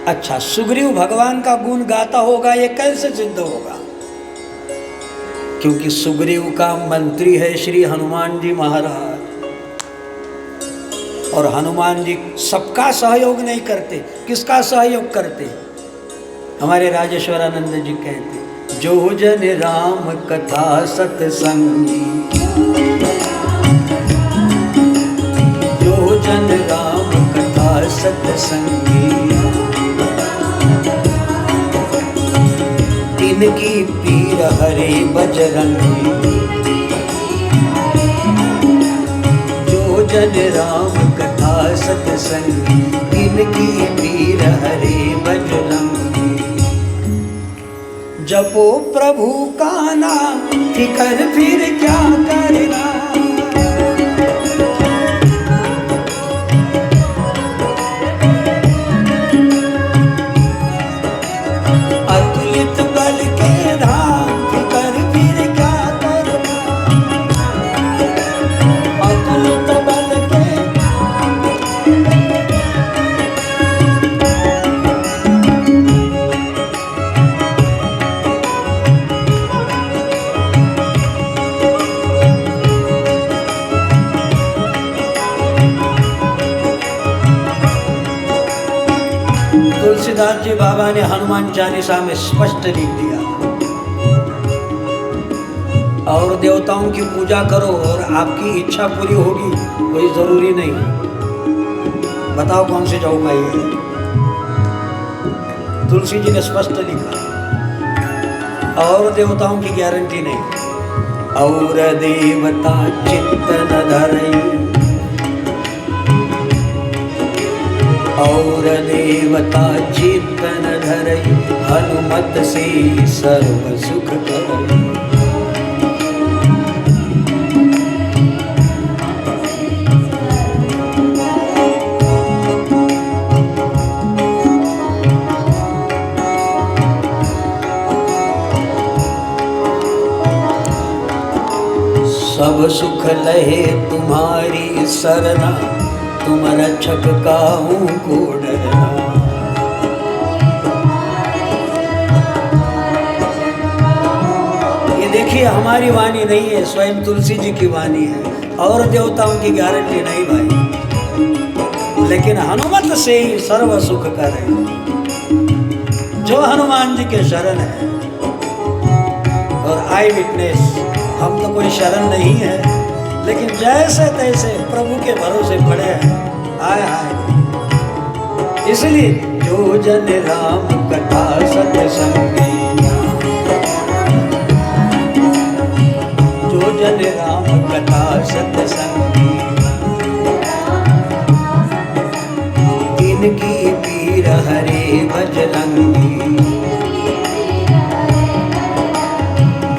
अच्छा, सुग्रीव भगवान का गुण गाता होगा, ये कैसे सिद्ध होगा? क्योंकि सुग्रीव का मंत्री है श्री हनुमान जी महाराज, और हनुमान जी सबका सहयोग नहीं करते। किसका सहयोग करते? हमारे राजेश्वरानंद जी कहते, जो जन राम कथा सत्संगी, जो जन राम कथा सत्संगी, तिनकी पीर हरे बजरंगी। जो जन राम कथा सत्संगी, तिनकी पीर हरे बजरंगी। जपो प्रभु का नाम, फिकर फिर क्या करना। अतुलित बल के धाम, फिकर फिर क्या करना। अतुलित बल के तुलसीदास जी बाबा ने हनुमान चालीसा में स्पष्ट लिख दिया, और देवताओं की पूजा करो और आपकी इच्छा पूरी होगी, कोई जरूरी नहीं। बताओ कौन से जाओ भाई? तुलसी जी ने स्पष्ट लिखा, और देवताओं की गारंटी नहीं। और देवता चित्त न धरई, और देवता चित्त न धरई, हनुमत से सर्व सुख करई। सब सुख लहे तुम्हारी सरना, तुम रक्षक काहू को डरना। ये देखिए हमारी वाणी नहीं है, स्वयं तुलसी जी की वाणी है, और देवताओं की गारंटी नहीं भाई। लेकिन हनुमत से ही सर्व सुख करे। जो हनुमान जी के शरण है, और आई विटनेस, हम तो कोई शरण नहीं है, लेकिन जैसे तैसे प्रभु के भरोसे पड़े हैं। आए आए, इसलिए जो जन राम कथा सत्संगी, जो जन राम कथा सत्संगी, तिनकी पीर हरे बजरंगी।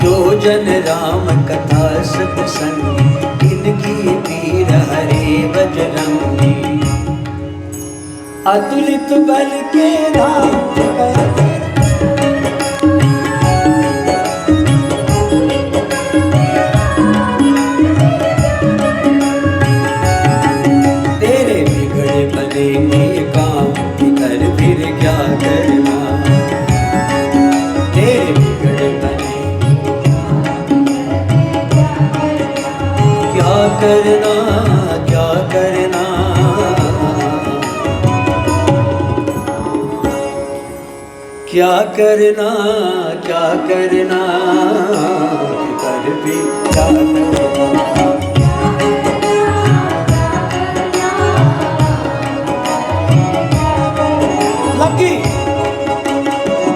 जो जन राम कथा सत्संगी, तिनकी पीर हरे बजरंगी। अतुलित बल के धाम, करना क्या करना, क्या करना क्या करना, कर भी क्या करना। लगी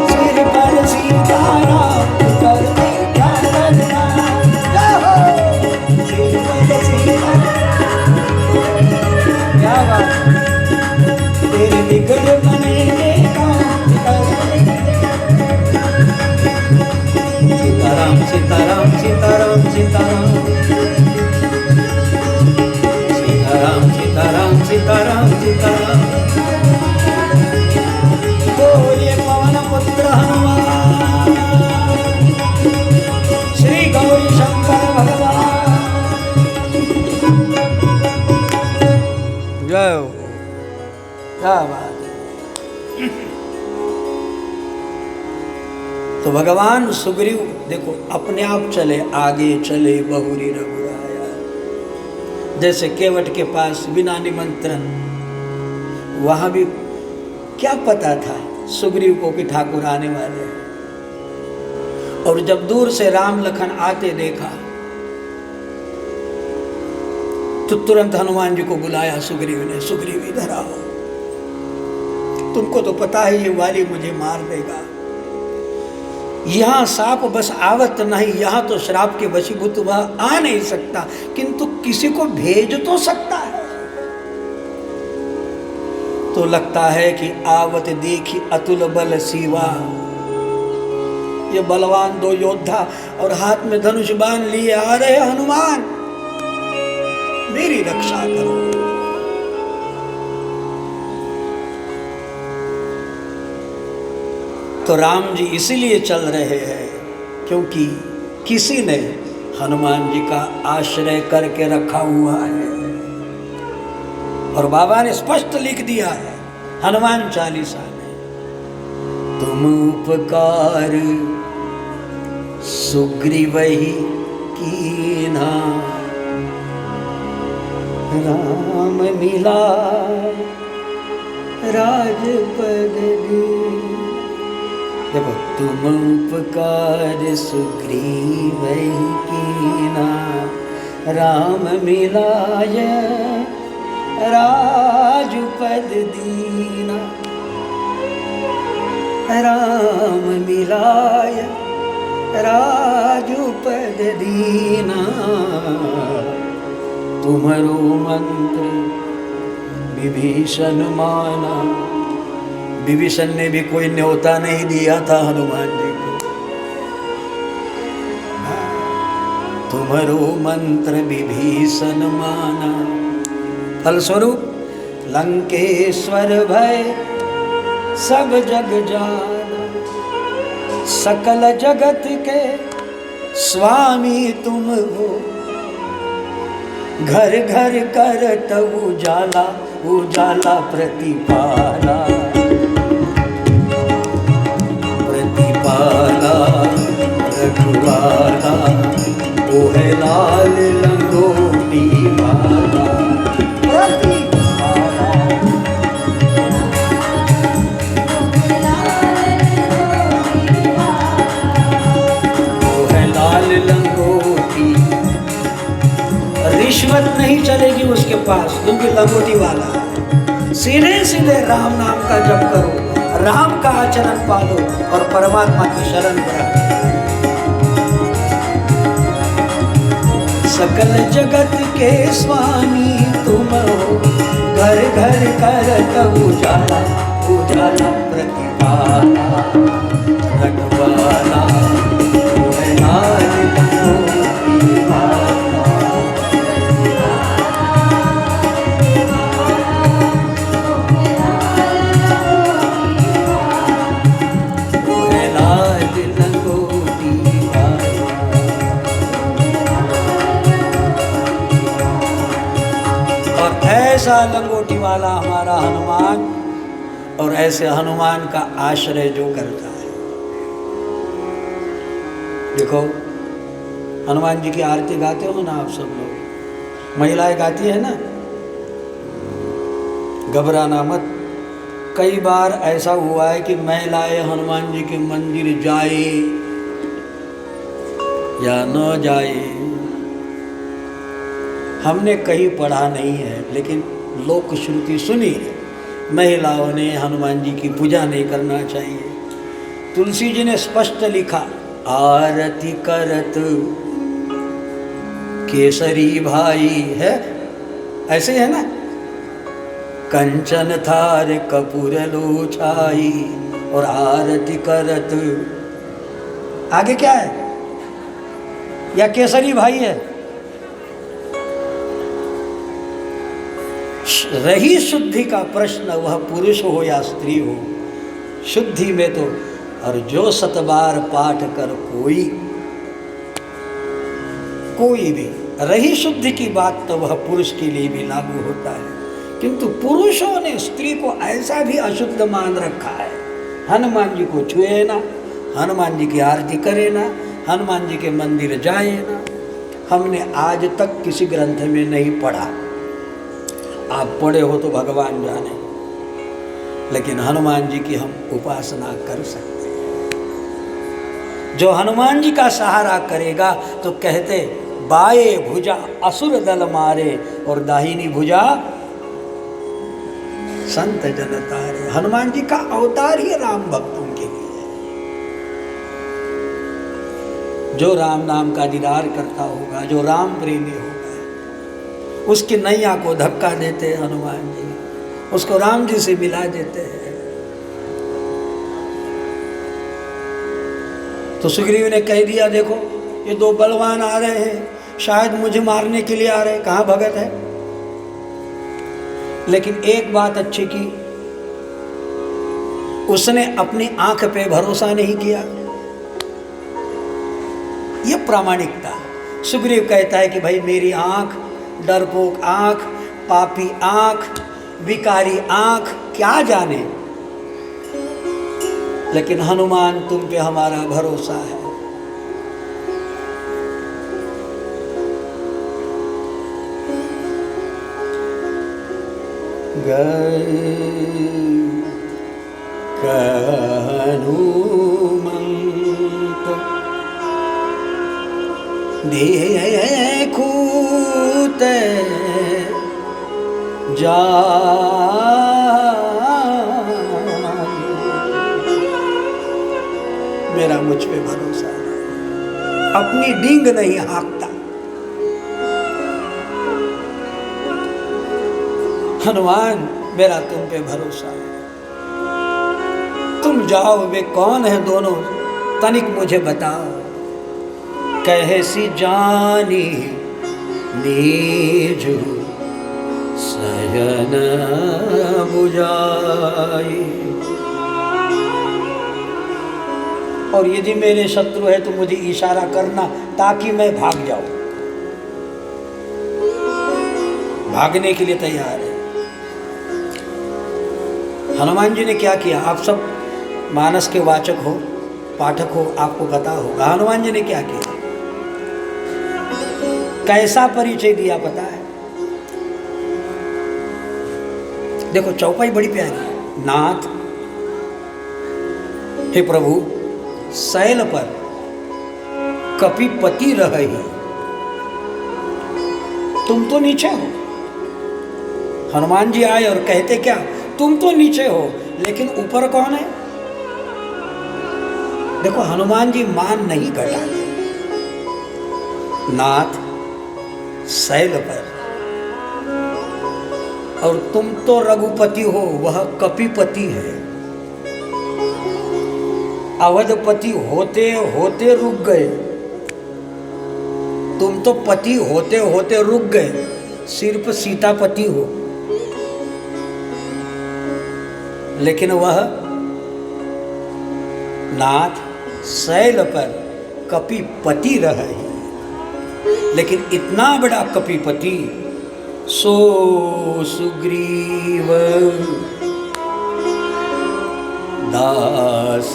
सिर पर सीताराम कर भी क्या करना, सिर पर सीताराम क्या बात, तेरे बिगड़ बनेंगे सीताराम सीताराम सीताराम सीताराम सीताराम सीताराम सीताराम सीताराम। बोलिए पवन पुत्र हनुमान, श्री गौरी शंकर भगवान जय हो। क्या बात। तो भगवान सुग्रीव देखो अपने आप चले, आगे चले बहुरी रघुराया, जैसे केवट के पास बिना निमंत्रण। वहां भी क्या पता था सुग्रीव को कि ठाकुर आने वाले हैं, और जब दूर से राम लखन आते देखा तो तुरंत हनुमान जी को बुलाया सुग्रीव ने, सुग्रीव इधर आओ, तुमको तो पता है ये वाली मुझे मार देगा, यहाँ साप बस आवत नहीं, यहाँ तो श्राप के वशीभूत वह आ नहीं सकता, किंतु किसी को भेज तो सकता है। तो लगता है कि आवत देखी अतुल बल सीवा, ये बलवान दो योद्धा और हाथ में धनुष बाण लिए आ रहे, हनुमान मेरी रक्षा करो। तो राम जी इसीलिए चल रहे हैं क्योंकि किसी ने हनुमान जी का आश्रय करके रखा हुआ है, और बाबा ने स्पष्ट लिख दिया है हनुमान चालीसा में, तुम उपकार सुग्रीव ही कीना, राम मिला राजपद दी। देखो तुम उपकार सुग्रीव ही कीना, राम मिलाय राजपद दीना, राम मिलाय राजपद दीना, तुम्हारो मंत्र विभीषण माना। विभीषण ने भी कोई न्योता नहीं दिया था हनुमान जी को, तुम्हारो मंत्र विभीषण माना, फलस्वरूप लंकेश्वर भय सब जग जाना, सकल जगत के स्वामी तुम हो, घर घर करत उजाला उजाला प्रतिपाला, प्रतिपाला रघुवाला ओ है लाल लंगोटी वाला, ओ है लाल लंगोटी। रिश्वत नहीं चलेगी उसके पास क्योंकि लंगोटी वाला है। सीधे सीधे राम नाम का जप करो, राम का आचरण पालो और परमात्मा की शरण प्राप्त। सकल जगत के स्वामी तुम हो, घर घर करत उजाला उजाला प्रतिपाला, रखवाला ऐसा लंगोटी वाला हमारा हनुमान, और ऐसे हनुमान का आश्रय जो करता है। देखो हनुमान जी की आरती गाते हो ना आप सब लोग, महिलाएं गाती है ना, घबराना मत। कई बार ऐसा हुआ है कि महिलाएं हनुमान जी के मंदिर जाए या न जाए, हमने कहीं पढ़ा नहीं है, लेकिन लोक श्रुति सुनी है, महिलाओं ने हनुमान जी की पूजा नहीं करना चाहिए। तुलसी जी ने स्पष्ट लिखा, आरती करत केसरी भाई है, ऐसे है ना, कंचन थार कपूर लो छाई, और आरती करत, आगे क्या है, या केसरी भाई है। रही शुद्धि का प्रश्न, वह पुरुष हो या स्त्री हो, शुद्धि में तो, और जो सतबार पाठ कर कोई भी, रही शुद्धि की बात तो वह पुरुष के लिए भी लागू होता है। किंतु पुरुषों ने स्त्री को ऐसा भी अशुद्ध मान रखा है, हनुमान जी को छुए ना, हनुमान जी की आरती करे ना, हनुमान जी के मंदिर जाए ना। हमने आज तक किसी ग्रंथ में नहीं पढ़ा, आप पढ़े हो तो भगवान जाने, लेकिन हनुमान जी की हम उपासना कर सकते हैं। जो हनुमान जी का सहारा करेगा तो कहते, बाए भुजा असुर दल मारे, और दाहिनी भुजा संत जन तारे। हनुमान जी का अवतार ही राम भक्तों के लिए है। जो राम नाम का दीदार करता होगा, जो राम प्रेमी होगा, उसकी नैया को धक्का देते हैं हनुमान जी, उसको राम जी से मिला देते हैं। तो सुग्रीव ने कह दिया, देखो ये दो बलवान आ रहे हैं, शायद मुझे मारने के लिए आ रहे हैं, कहाँ भगत है। लेकिन एक बात अच्छी की, उसने अपनी आंख पे भरोसा नहीं किया, ये प्रामाणिकता। सुग्रीव कहता है कि भाई मेरी आंख, डरपोक आंख, पापी आंख, विकारी आंख, क्या जाने, लेकिन हनुमान तुम पे हमारा भरोसा है। हनुमंत देखूत जा, मेरा मुझ पे भरोसा है, अपनी डींग नहीं हाँकता। हनुमान मेरा तुम पे भरोसा है, तुम जाओ, वे कौन है दोनों तनिक मुझे बताओ। कैसी जानी नीजु सयन बुझाई, और यदि मेरे शत्रु है तो मुझे इशारा करना ताकि मैं भाग जाऊं। भागने के लिए तैयार है। हनुमान जी ने क्या किया, आप सब मानस के वाचक हो, पाठक हो, आपको पता होगा हनुमान जी ने क्या किया, कैसा परिचय दिया पता है। देखो चौपाई बड़ी प्यारी है। नाथ, हे प्रभु, शैल पर कपिपति रही, तुम तो नीचे हो। हनुमान जी आए और कहते क्या, तुम तो नीचे हो, लेकिन ऊपर कौन है। देखो हनुमान जी मान नहीं घटाते। नाथ शैल पर, और तुम तो रघुपति हो, वह कपिपति है। अवधपति होते होते रुक गए, तुम तो पति होते होते रुक गए, सिर्फ सीतापति हो। लेकिन वह नाथ शैल पर कपिपति रहे, लेकिन इतना बड़ा कपिपति सो सुग्रीव दास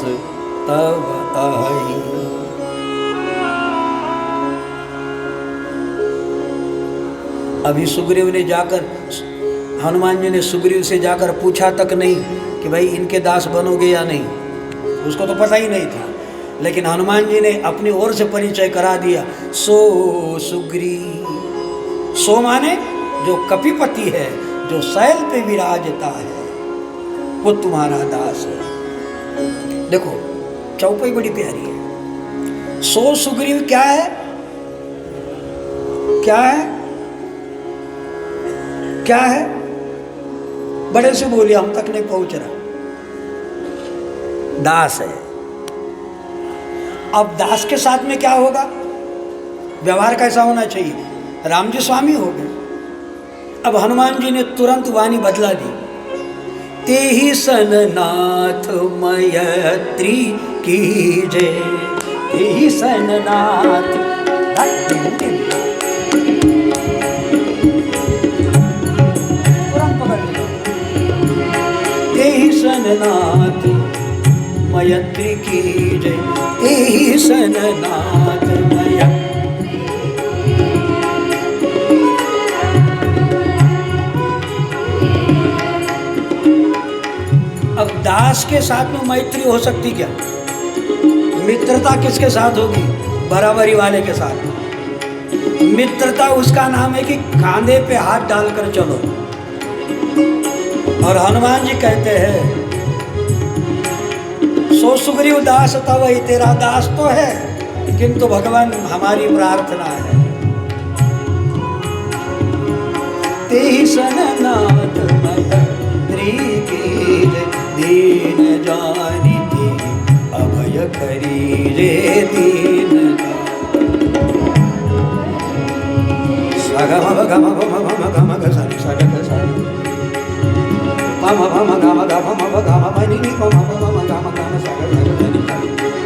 तब आई। अभी सुग्रीव ने जाकर, हनुमान जी ने सुग्रीव से जाकर पूछा तक नहीं कि भाई इनके दास बनोगे या नहीं, उसको तो पता ही नहीं था। लेकिन हनुमान जी ने अपनी ओर से परिचय करा दिया। सो सुग्रीव, सो माने जो कपिपति है, जो शैल पे विराजता है, वो तुम्हारा दास है। देखो चौपाई बड़ी प्यारी है। सो सुग्रीव क्या है, क्या है, क्या है? बड़े से बोलिए, हम तक नहीं पहुंच रहा। दास है। अब दास के साथ में क्या होगा, व्यवहार कैसा होना चाहिए? राम जी स्वामी हो गए। अब हनुमान जी ने तुरंत वाणी बदला दी। ते ही सन नाथ मैत्री कीजे, ते ही सन नाथ, ते ही सन नाथ मैत्री कीजे, ते ही सन नाथ मैत्री। अब दास के साथ में मैत्री हो सकती क्या? मित्रता किसके साथ होगी? बराबरी वाले के साथ। मित्रता उसका नाम है कि कांधे पे हाथ डालकर चलो। और हनुमान जी कहते हैं, सो सुग्रीव दास तव, वही तेरा दास तो है, किंतु भगवान हमारी प्रार्थना है। ते ही सन नाथ मैत्री कीजे, दीन जानिते अभय करीजे, दीन सगम गम गम गम ग सनि सग ग स पम भम गम गम गम पनि नि पम पम गम गम सग ग सनि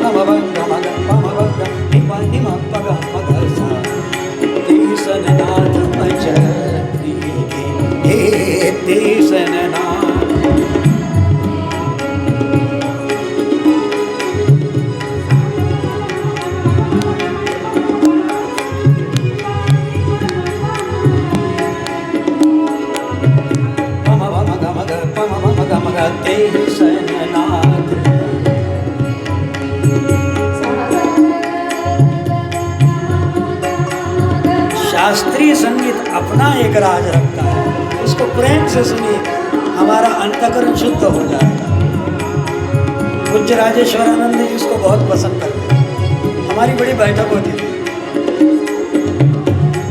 पम भ गम ग पम भ ग नि प नि म प ग म ग स। तीसन नाथ मैत्री कीजे, तीसन नाथ। शास्त्रीय संगीत अपना एक राज रखता है, उसको प्रेम से सुनिए, हमारा अंतःकरण शुद्ध हो जाएगा। पूज्य राजेश्वरानंद जी इसको बहुत पसंद करते हैं। हमारी बड़ी बैठक होती थी।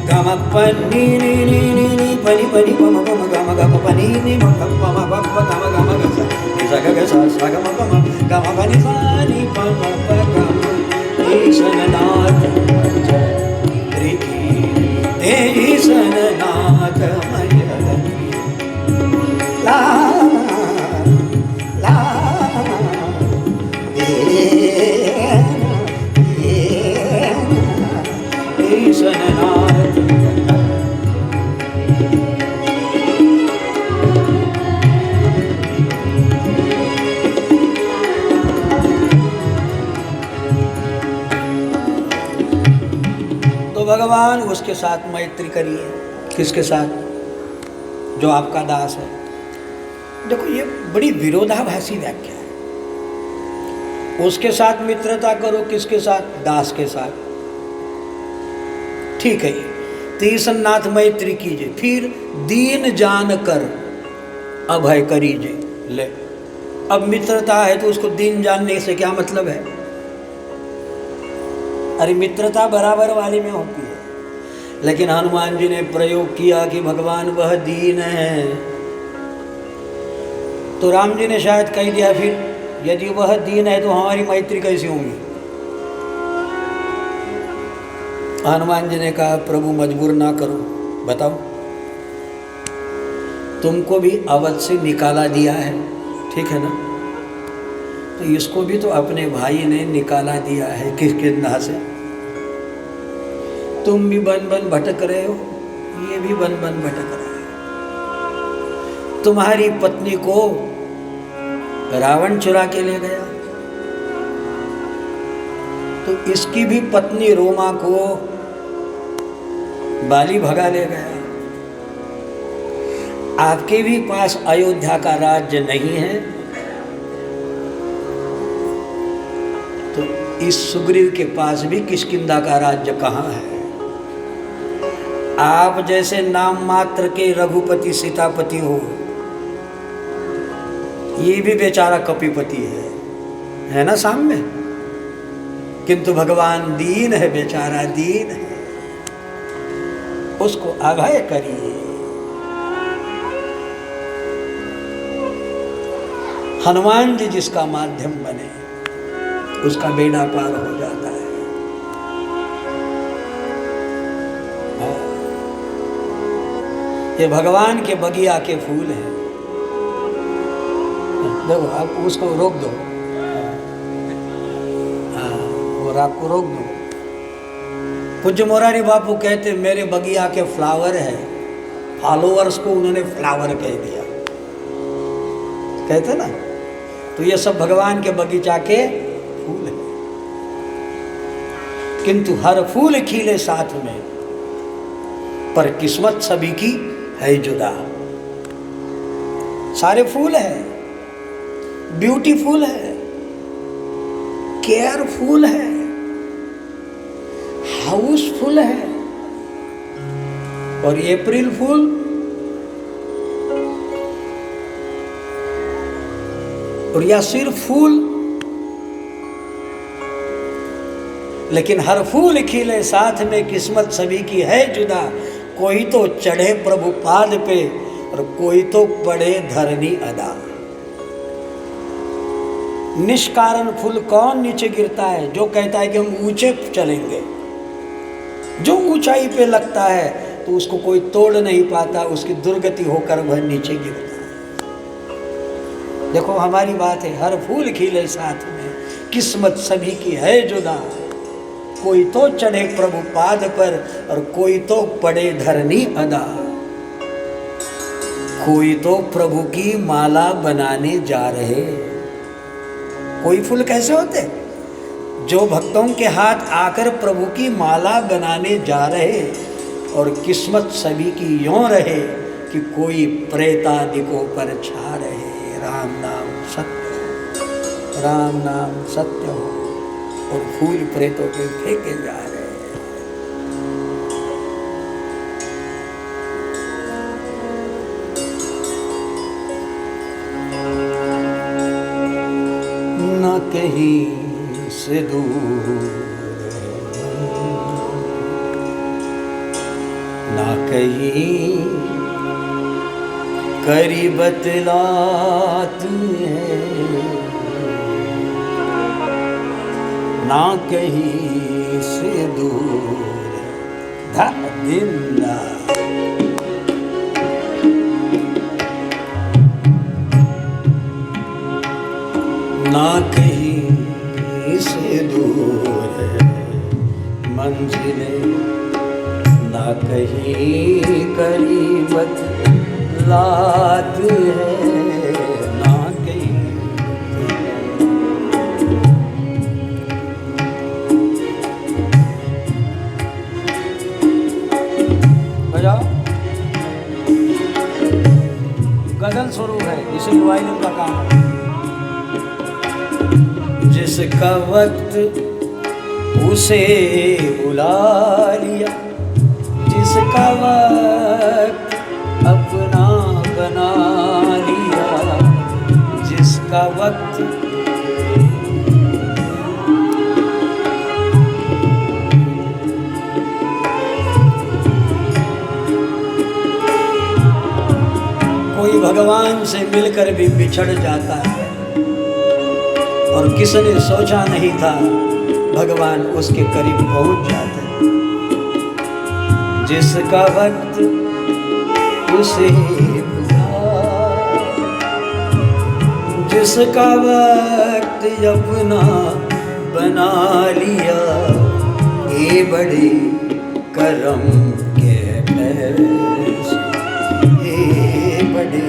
गम पनी नी नी नी नी पनी पनी पम पम गम गम पनी नी म पम पम प गम गम ग स नि स ग ग स स गम पम गम पनी स नि पम प गम। तीसन नाथ मैत्री कीजे, तीसन नाथ मैत्री ला ला तीसन नाथ। तो भगवान उसके साथ मैत्री करिए। किसके साथ? जो आपका दास है। देखो ये बड़ी विरोधाभासी व्याख्या है। उसके साथ मित्रता करो, किसके साथ? दास के साथ। ठीक है, तीसन नाथ मैत्री कीजिए, फिर दीन जान कर अभय करीजे। ले, अब मित्रता है तो उसको दीन जानने से क्या मतलब है? अरे मित्रता बराबर वाली में होती है। लेकिन हनुमान जी ने प्रयोग किया कि भगवान वह दीन है, तो राम जी ने शायद कह दिया, फिर यदि वह दीन है तो हमारी मैत्री कैसी होगी? हनुमान जी ने कहा, प्रभु मजबूर ना करो, बताओ, तुमको भी अवध से निकाला दिया है, ठीक है ना? तो इसको भी तो अपने भाई ने निकाला दिया है। किस किंदा से? तुम भी बन बन भटक रहे हो, ये भी बन बन भटक रहा है। तुम्हारी पत्नी को रावण चुरा के ले गया, तो इसकी भी पत्नी रोमा को बाली भगा ले गया। आपके भी पास अयोध्या का राज्य नहीं है, तो इस सुग्रीव के पास भी किष्किंधा का राज्य कहाँ है? आप जैसे नाम मात्र के रघुपति सीतापति हो, ये भी बेचारा कपिपति है ना सामने। किंतु भगवान दीन है, बेचारा दीन है, उसको अभय करिए। हनुमान जी जिसका माध्यम बने उसका बेड़ा पार हो जाता है। ये भगवान के बगिया के फूल हैं। देखो आप उसको रोक दो, और आपको रोक दो। पूज्य मोरारी बापू कहते मेरे बगिया के फ्लावर है, फॉलोअर्स को उन्होंने फ्लावर कह दिया, कहते ना। तो ये सब भगवान के बगीचा के फूल हैं, किंतु हर फूल खिले साथ में, पर किस्मत सभी की है जुदा। सारे फूल है, ब्यूटीफुल है, केयरफुल है, हाउसफुल है, और अप्रैल फूल और या सिर्फ फूल, लेकिन हर फूल खिले साथ में किस्मत सभी की है जुदा। कोई तो चढ़े प्रभु पाद पे और कोई तो पड़े धरनी अदा। निष्कारण फूल कौन नीचे गिरता है? जो कहता है कि हम ऊंचे चलेंगे। जो ऊंचाई पे लगता है तो उसको कोई तोड़ नहीं पाता, उसकी दुर्गति होकर वह नीचे गिरता है। देखो हमारी बात है, हर फूल खिले साथ में किस्मत सभी की है जुदा। कोई तो चढ़े प्रभु पाद पर और कोई तो पड़े धरनी अदा। कोई तो प्रभु की माला बनाने जा रहे। कोई फूल कैसे होते? जो भक्तों के हाथ आकर प्रभु की माला बनाने जा रहे, और किस्मत सभी की यों रहे कि कोई प्रेतादिकों पर छा रहे। राम नाम सत्य, राम नाम सत्य हो, और फूल प्रेतों पे फेंके जा रहे हैं। न कहीं से दूर, न कहीं करीब बतलाती है, ना कहीं से दूर जिंदा। ना कहीं से दूर है मंजिलें, ना कहीं करीबत लात है, ना कहीं। बजाओ, गजल स्वरूप है, इसे वायलिन का काम है। जिसका वक्त उसे बुला लिया, जिसका वक्त अपना बना लिया, जिसका वक्त कोई भगवान से मिलकर भी बिछड़ जाता है, और किसने सोचा नहीं था भगवान उसके करीब पहुंच जाते हैं। जिसका वक्त उसे बुला, जिसका वक्त अपना बना लिया, ये बड़े करम के पैसे, ये बड़े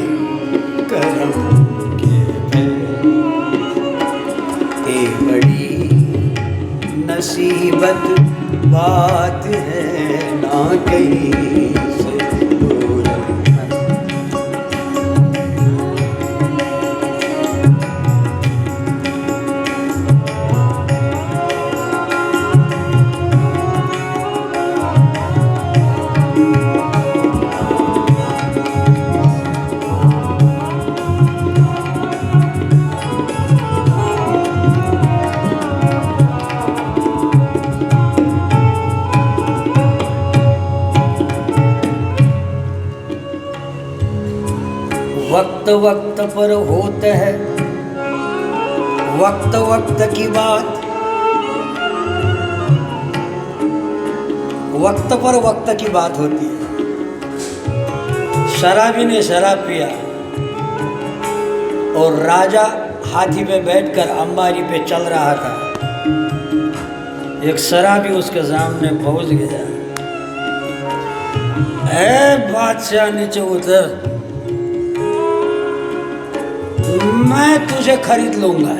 करम के पैसे, ये बड़ी नसीबत बात है, ना कहीं से दूर। वक्त वक्त पर होते है वक्त वक्त की बात, वक्त पर वक्त की बात होती है। शराबी ने शराब पिया और राजा हाथी पे बैठकर अंबारी पे चल रहा था। एक शराबी उसके सामने पहुंच गया। ऐ बादशाह नीचे उतर, मैं तुझे खरीद लूंगा।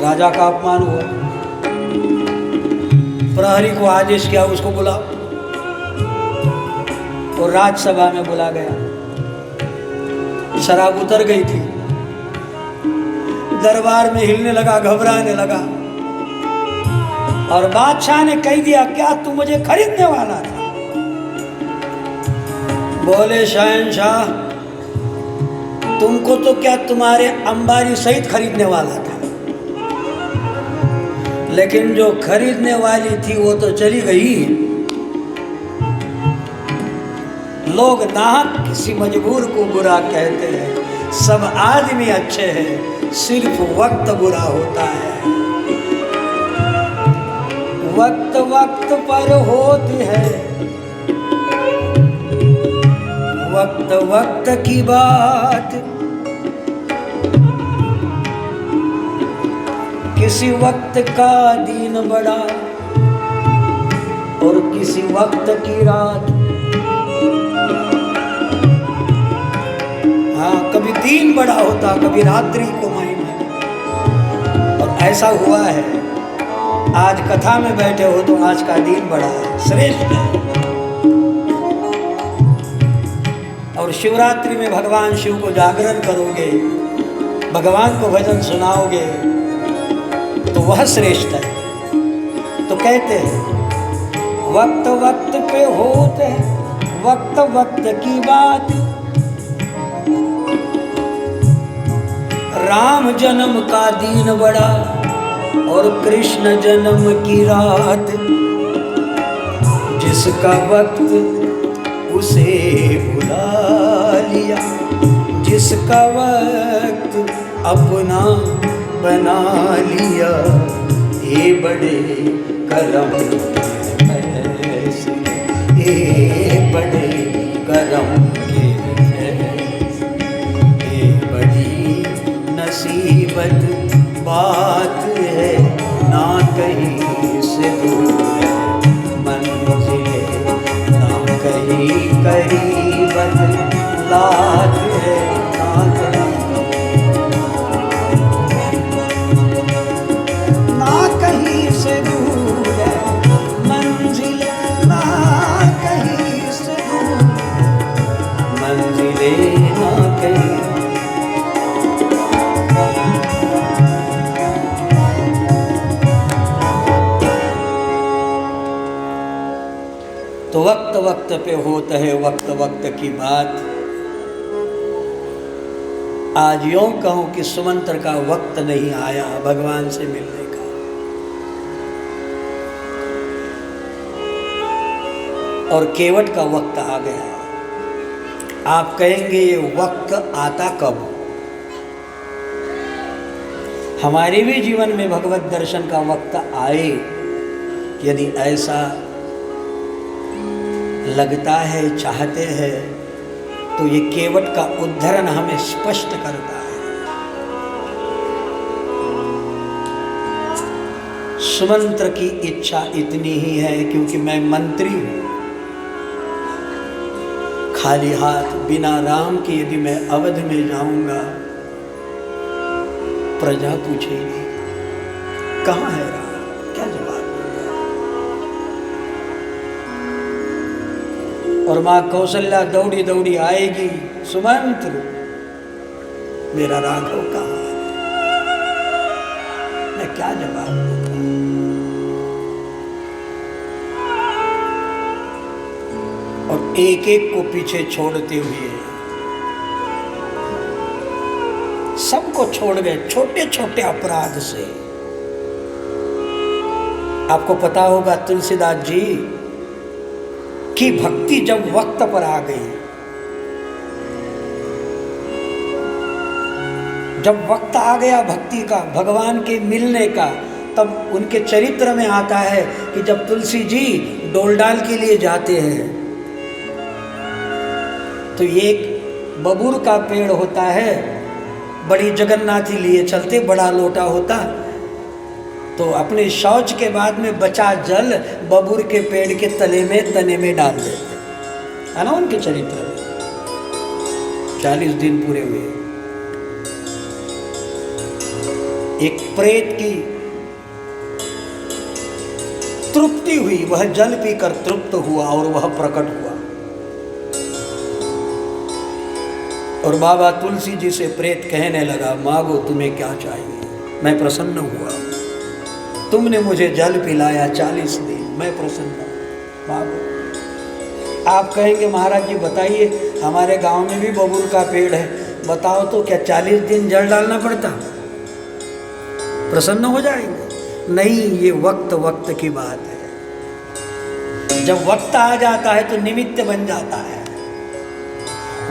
राजा का अपमान हुआ। प्रहरी को आदेश किया उसको बुलाओ, और राजसभा में बुला गया। शराब उतर गई थी, दरबार में हिलने लगा, घबराने लगा, और बादशाह ने कह दिया, क्या तू मुझे खरीदने वाला था? बोले शहंशाह, तुमको तो क्या तुम्हारे अंबारी सहित खरीदने वाला था, लेकिन जो खरीदने वाली थी वो तो चली गई। लोग नाहक किसी मजबूर को बुरा कहते हैं, सब आदमी अच्छे हैं, सिर्फ वक्त बुरा होता है। वक्त वक्त पर होती है वक्त वक्त की बात, किसी वक्त का दिन बड़ा और किसी वक्त की रात। हाँ, कभी दिन बड़ा होता, कभी रात्रि को महिमा। और ऐसा हुआ है, आज कथा में बैठे हो तो आज का दिन बड़ा है, श्रेष्ठ है। और शिवरात्रि में भगवान शिव को जागरण करोगे, भगवान को भजन सुनाओगे तो वह श्रेष्ठ है। तो कहते हैं वक्त वक्त पे होते हैं वक्त वक्त की बात, राम जन्म का दिन बड़ा और कृष्ण जन्म की रात। जिसका वक्त उसे बुला लिया, जिसका वक्त अपना बना लिया, ये बड़े करम के फैसले, ये बड़े करम के फैसले, ये बड़ी नसीबत बात है, ना कहीं से दूर है मंजिल, ना कहीं करीबत लात है, ना कहीं से दूर है मंजिल, ना कहीं से दूर मंजिले, ना कहीं। तो वक्त वक्त पे होता है वक्त वक्त की बात। आज यूं कहूं कि सुमंत्र का वक्त नहीं आया भगवान से मिलने का। और केवट का वक्त आ गया। आप कहेंगे ये वक्त आता कब? हमारे भी जीवन में भगवत दर्शन का वक्त आए, यदि ऐसा लगता है, चाहते हैं, तो ये केवट का उद्धरण हमें स्पष्ट करता है। सुमंत्र की इच्छा इतनी ही है, क्योंकि मैं मंत्री हूं, खाली हाथ बिना राम के यदि मैं अवध में जाऊंगा, प्रजा पूछेगी कहाँ है राम, क्या जवाब दूंगा? और माँ कौशल्या दौड़ी दौड़ी आएगी, सुमंत्र मेरा राघव कहाँ है, मैं क्या जवाब दूंगा? और एक एक को पीछे छोड़ते हुए सबको छोड़ गए, छोटे छोटे अपराध से। आपको पता होगा तुलसीदास जी की भक्ति जब वक्त पर आ गई जब वक्त आ गया भक्ति का, भगवान के मिलने का, तब उनके चरित्र में आता है कि जब तुलसी जी डोलडाल के लिए जाते हैं तो एक बबूर का पेड़ होता है, बड़ी जगन्नाथी लिए चलते, बड़ा लोटा होता, तो अपने शौच के बाद में बचा जल बबूर के पेड़ के तले में तने में डाल देते है ना उनके चरित्र में। 40 दिन पूरे हुए। एक प्रेत की तृप्ति हुई, वह जल पीकर तृप्त हुआ और वह प्रकट हुआ। और बाबा तुलसी जी से प्रेत कहने लगा, मांगो तुम्हें क्या चाहिए, मैं प्रसन्न हुआ, तुमने मुझे जल पिलाया 40 दिन, मैं प्रसन्न हूं, मांगो। आप कहेंगे महाराज जी बताइए, हमारे गांव में भी बबूल का पेड़ है, बताओ तो क्या 40 दिन जल डालना पड़ता, प्रसन्न हो जाएंगे? नहीं, ये वक्त वक्त की बात है। जब वक्त आ जाता है तो निमित्त बन जाता है,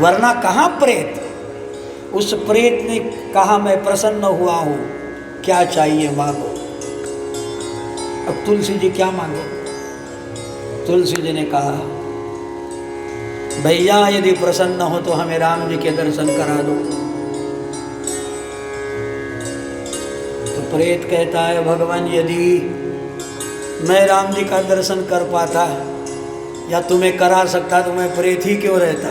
वरना कहाँ प्रेत। उस प्रेत ने कहा मैं प्रसन्न हुआ हूं, क्या चाहिए मांगो। अब तुलसी जी क्या मांगे? तुलसी जी ने कहा, भैया यदि प्रसन्न हो तो हमें राम जी के दर्शन करा दो। तो प्रेत कहता है, भगवान यदि मैं राम जी का दर्शन कर पाता या तुम्हें करा सकता तो मैं प्रेत ही क्यों रहता।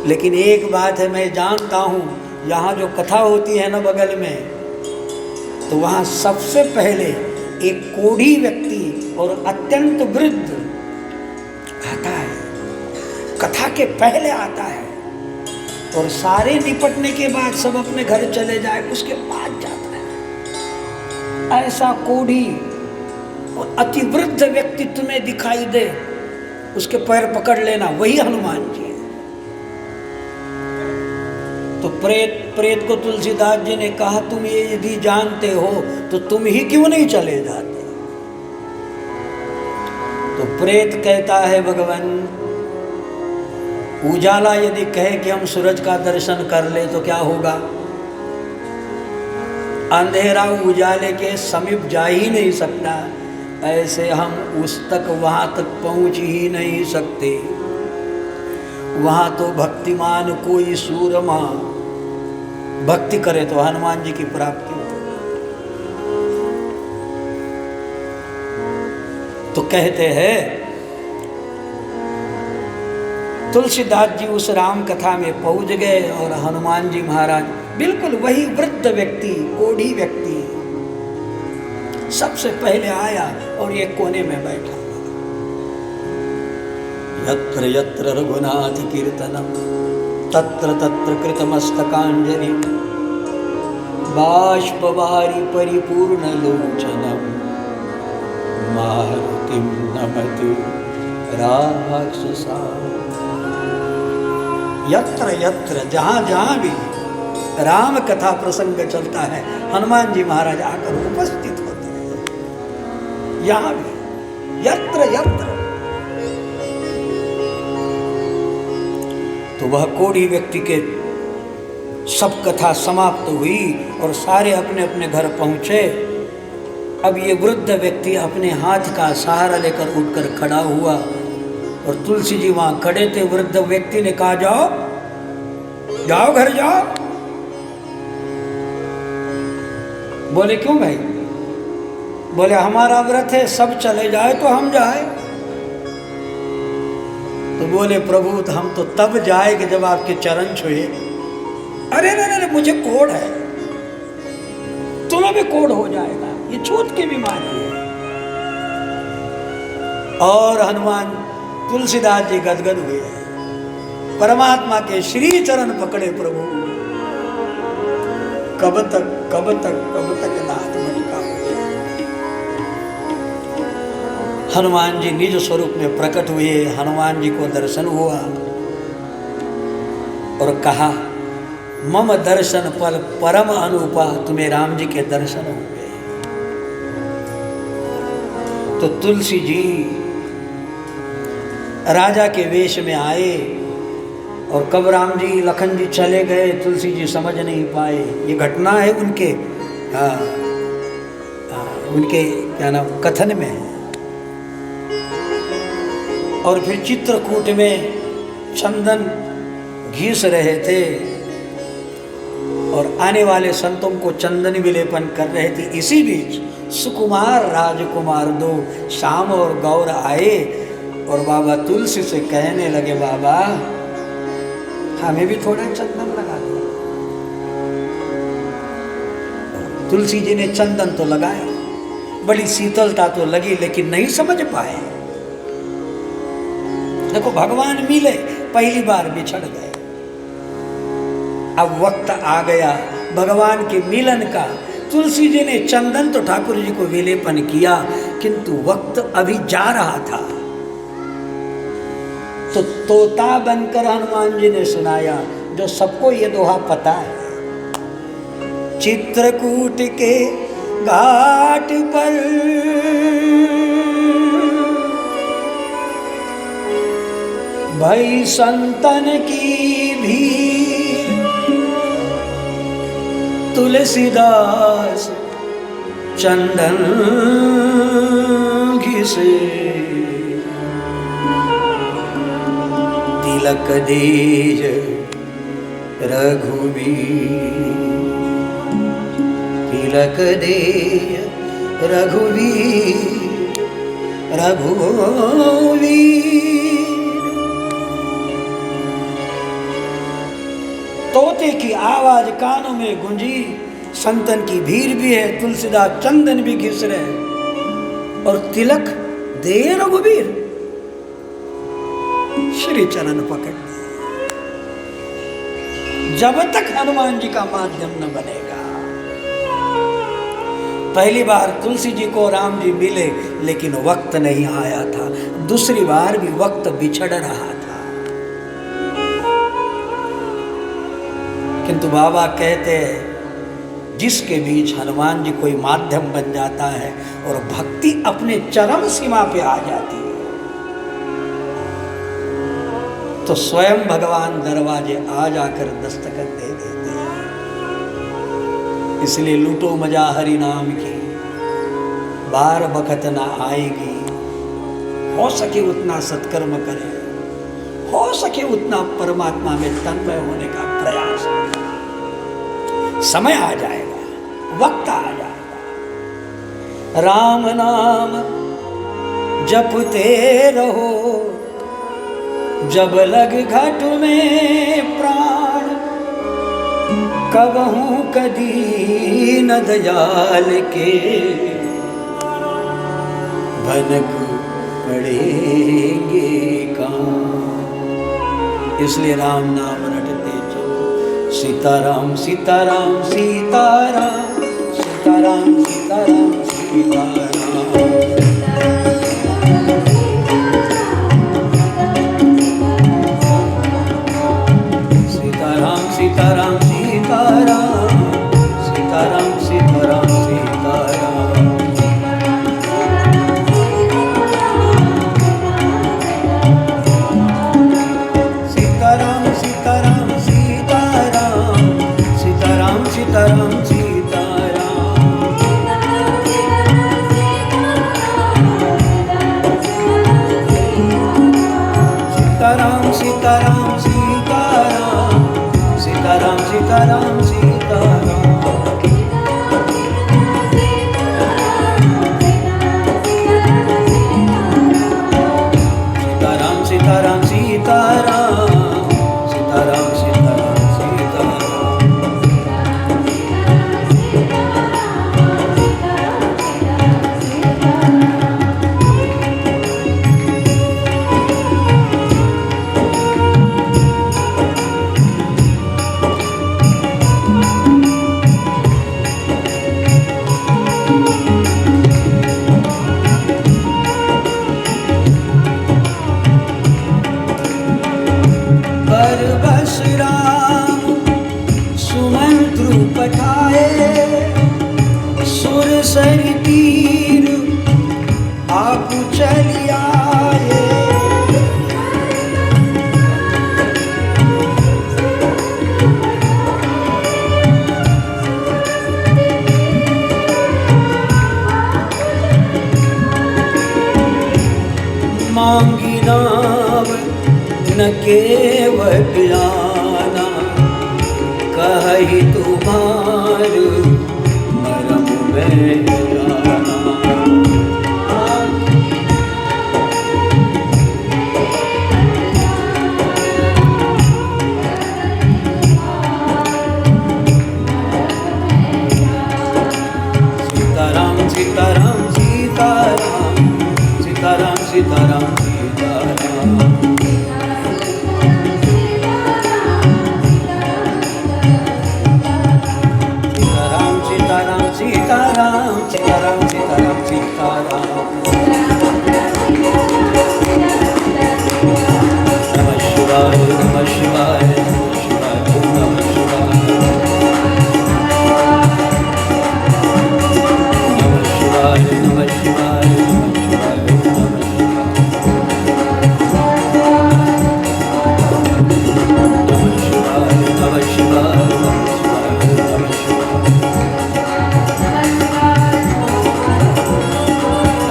लेकिन एक बात है, मैं जानता हूँ यहाँ जो कथा होती है ना बगल में, तो वहाँ सबसे पहले एक कोढ़ी व्यक्ति और अत्यंत वृद्ध आता है, कथा के पहले आता है, और सारे निपटने के बाद सब अपने घर चले जाए उसके बाद जाता है। ऐसा कोढ़ी और अति वृद्ध व्यक्ति तुम्हें दिखाई दे, उसके पैर पकड़ लेना, वही हनुमान जी है। तो प्रेत को तुलसीदास जी ने कहा, तुम ये यदि जानते हो तो तुम ही क्यों नहीं चले जाते। तो प्रेत कहता है, भगवान उजाला यदि कहे कि हम सूरज का दर्शन कर ले तो क्या होगा, अंधेरा उजाले के समीप जा ही नहीं सकता, ऐसे हम उस तक वहां तक पहुंच ही नहीं सकते। वहां तो भक्तिमान कोई सूरमा भक्ति करे तो हनुमान जी की प्राप्ति हो। तो कहते हैं तुलसीदास जी उस राम कथा में पहुंच गए और हनुमान जी महाराज बिल्कुल वही वृद्ध व्यक्ति, कोढ़ी व्यक्ति सबसे पहले आया और एक कोने में बैठा। यत्र यत्र रघुनाथ कीर्तनम तत्र तत्र कृतमस्तकांजलि बाष्पवारि परिपूर्ण लोचनम मारुतिम नमतु राक्षसा। यत्र यत्र जहाँ जहाँ भी राम कथा प्रसंग चलता है, हनुमान जी महाराज आकर उपस्थित होते हैं। यहाँ भी यत्र यत्र। तो वह कोढ़ी व्यक्ति के सब कथा समाप्त हुई और सारे अपने अपने घर पहुंचे। अब ये वृद्ध व्यक्ति अपने हाथ का सहारा लेकर उठकर खड़ा हुआ और तुलसी जी वहां खड़े थे। वृद्ध व्यक्ति ने कहा, जाओ जाओ घर जाओ। बोले क्यों भाई? बोले हमारा व्रत है, सब चले जाए तो हम जाए। तो बोले प्रभु तो हम तो तब जाएंगे जब आपके चरण छुए। अरे अरे मुझे कोढ़ है, तुम्हें भी कोढ़ हो जाएगा, ये छूत की बीमारी है। और हनुमान तुलसीदास जी गदगद हुए, परमात्मा के श्री चरण पकड़े। प्रभु कब तक नाथ मटका। हनुमान जी निज स्वरूप में प्रकट हुए। हनुमान जी को दर्शन हुआ और कहा, मम दर्शन पल परम अनुपा, तुम्हें राम जी के दर्शन हो गए। तो तुलसी जी राजा के वेश में आए और कब राम जी लखन जी चले गए तुलसी जी समझ नहीं पाए। ये घटना है उनके उनके क्या नाम कथन में है। और फिर चित्रकूट में चंदन घिस रहे थे और आने वाले संतों को चंदन विलेपन कर रहे थे। इसी बीच सुकुमार राजकुमार दो श्याम और गौर आए और बाबा तुलसी से कहने लगे, बाबा हमें भी थोड़ा चंदन लगा दो। तुलसी जी ने चंदन तो लगाया, बड़ी शीतलता तो लगी, लेकिन नहीं समझ पाए। देखो भगवान मिले, पहली बार बिछड़ गए। अब वक्त आ गया भगवान के मिलन का। तुलसी जी ने चंदन तो ठाकुर जी को विलेपन किया, किंतु वक्त अभी जा रहा था। तो तोता बनकर हनुमान जी ने सुनाया, जो सबको ये दोहा पता है। चित्रकूट के घाट पर भई संतन की भीड़, तुलसीदास चंदन घिसे, तिलक दीज रघुवीर, तिलक दीज रघुवीर, रघुवीर। तोते की आवाज कानों में गूंजी, संतन की भीड़ भी है, तुलसीदास चंदन भी घिस रहे और तिलक दे रघुवीर। श्री चरण पकड़, जब तक हनुमान जी का माध्यम न बनेगा। पहली बार तुलसी जी को राम जी मिले, लेकिन वक्त नहीं आया था। दूसरी बार भी वक्त बिछड़ रहा था। किंतु बाबा कहते हैं, जिसके बीच हनुमान जी कोई माध्यम बन जाता है और भक्ति अपने चरम सीमा पे आ जाती है, तो स्वयं भगवान दरवाजे आ जाकर दस्तखत दे देते हैं। इसलिए लूटो मजा हरि नाम की, बार बखत ना आएगी। हो सके उतना सत्कर्म करें, हो सके उतना परमात्मा में तन्मय होने का प्रयास करें। समय आ जाएगा, वक्त आ जाएगा। राम नाम जपते रहो, जब लग घट में प्राण, कबहू कदी न दयाल के, भनक पड़ेंगे काम। इसलिए राम नाम रटते चलो, सीताराम सीताराम सीताराम, सीताराम सीताराम सीताराम। सीताराम सीताराम सीताराम सीताराम सीताराम। सीताराम सीताराम सीताराम सीताराम सीताराम सीताराम। सीताराम सीताराम सीताराम सीताराम सीताराम सीताराम। सीताराम सीताराम सीताराम सीताराम सीताराम सीताराम। न केवट आना, कहि तुम्हार मरम में जाना। सीताराम सीताराम सीताराम, सीताराम सीताराम सीताराम। सीताराम सीताराम सीताराम सीताराम सीताराम। नमः शिवाय नमः शिवाय नमः शिवाय नमः शिवाय। नमः शिवाय नमः शिवाय नमः शिवाय नमः शिवाय। नमः शिवाय नमः शिवाय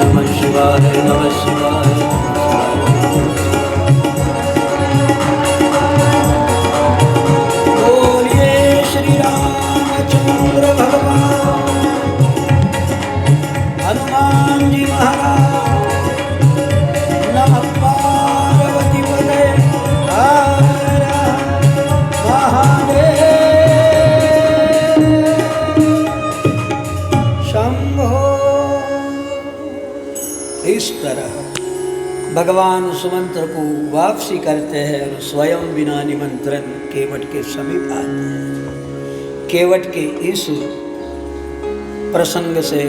नमः शिवाय नमः शिवाय। बोलिए श्री रामचंद्र भगवान हनुमान जी महाराज। नमः पार्वती पते हर महादेव। शंभो। इस तरह भगवान उस मंत्र को वापसी करते हैं और स्वयं बिना निमंत्रण केवट के समीप आते हैं। केवट के इस प्रसंग से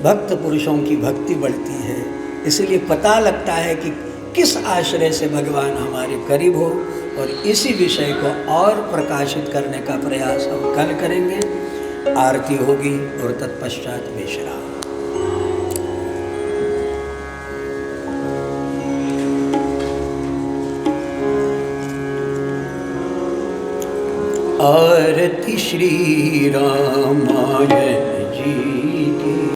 भक्त पुरुषों की भक्ति बढ़ती है, इसलिए पता लगता है कि किस आश्रय से भगवान हमारे करीब हो। और इसी विषय को और प्रकाशित करने का प्रयास हम कल करेंगे। आरती होगी और तत्पश्चात विश्राम। आरती श्री रामायण जी की।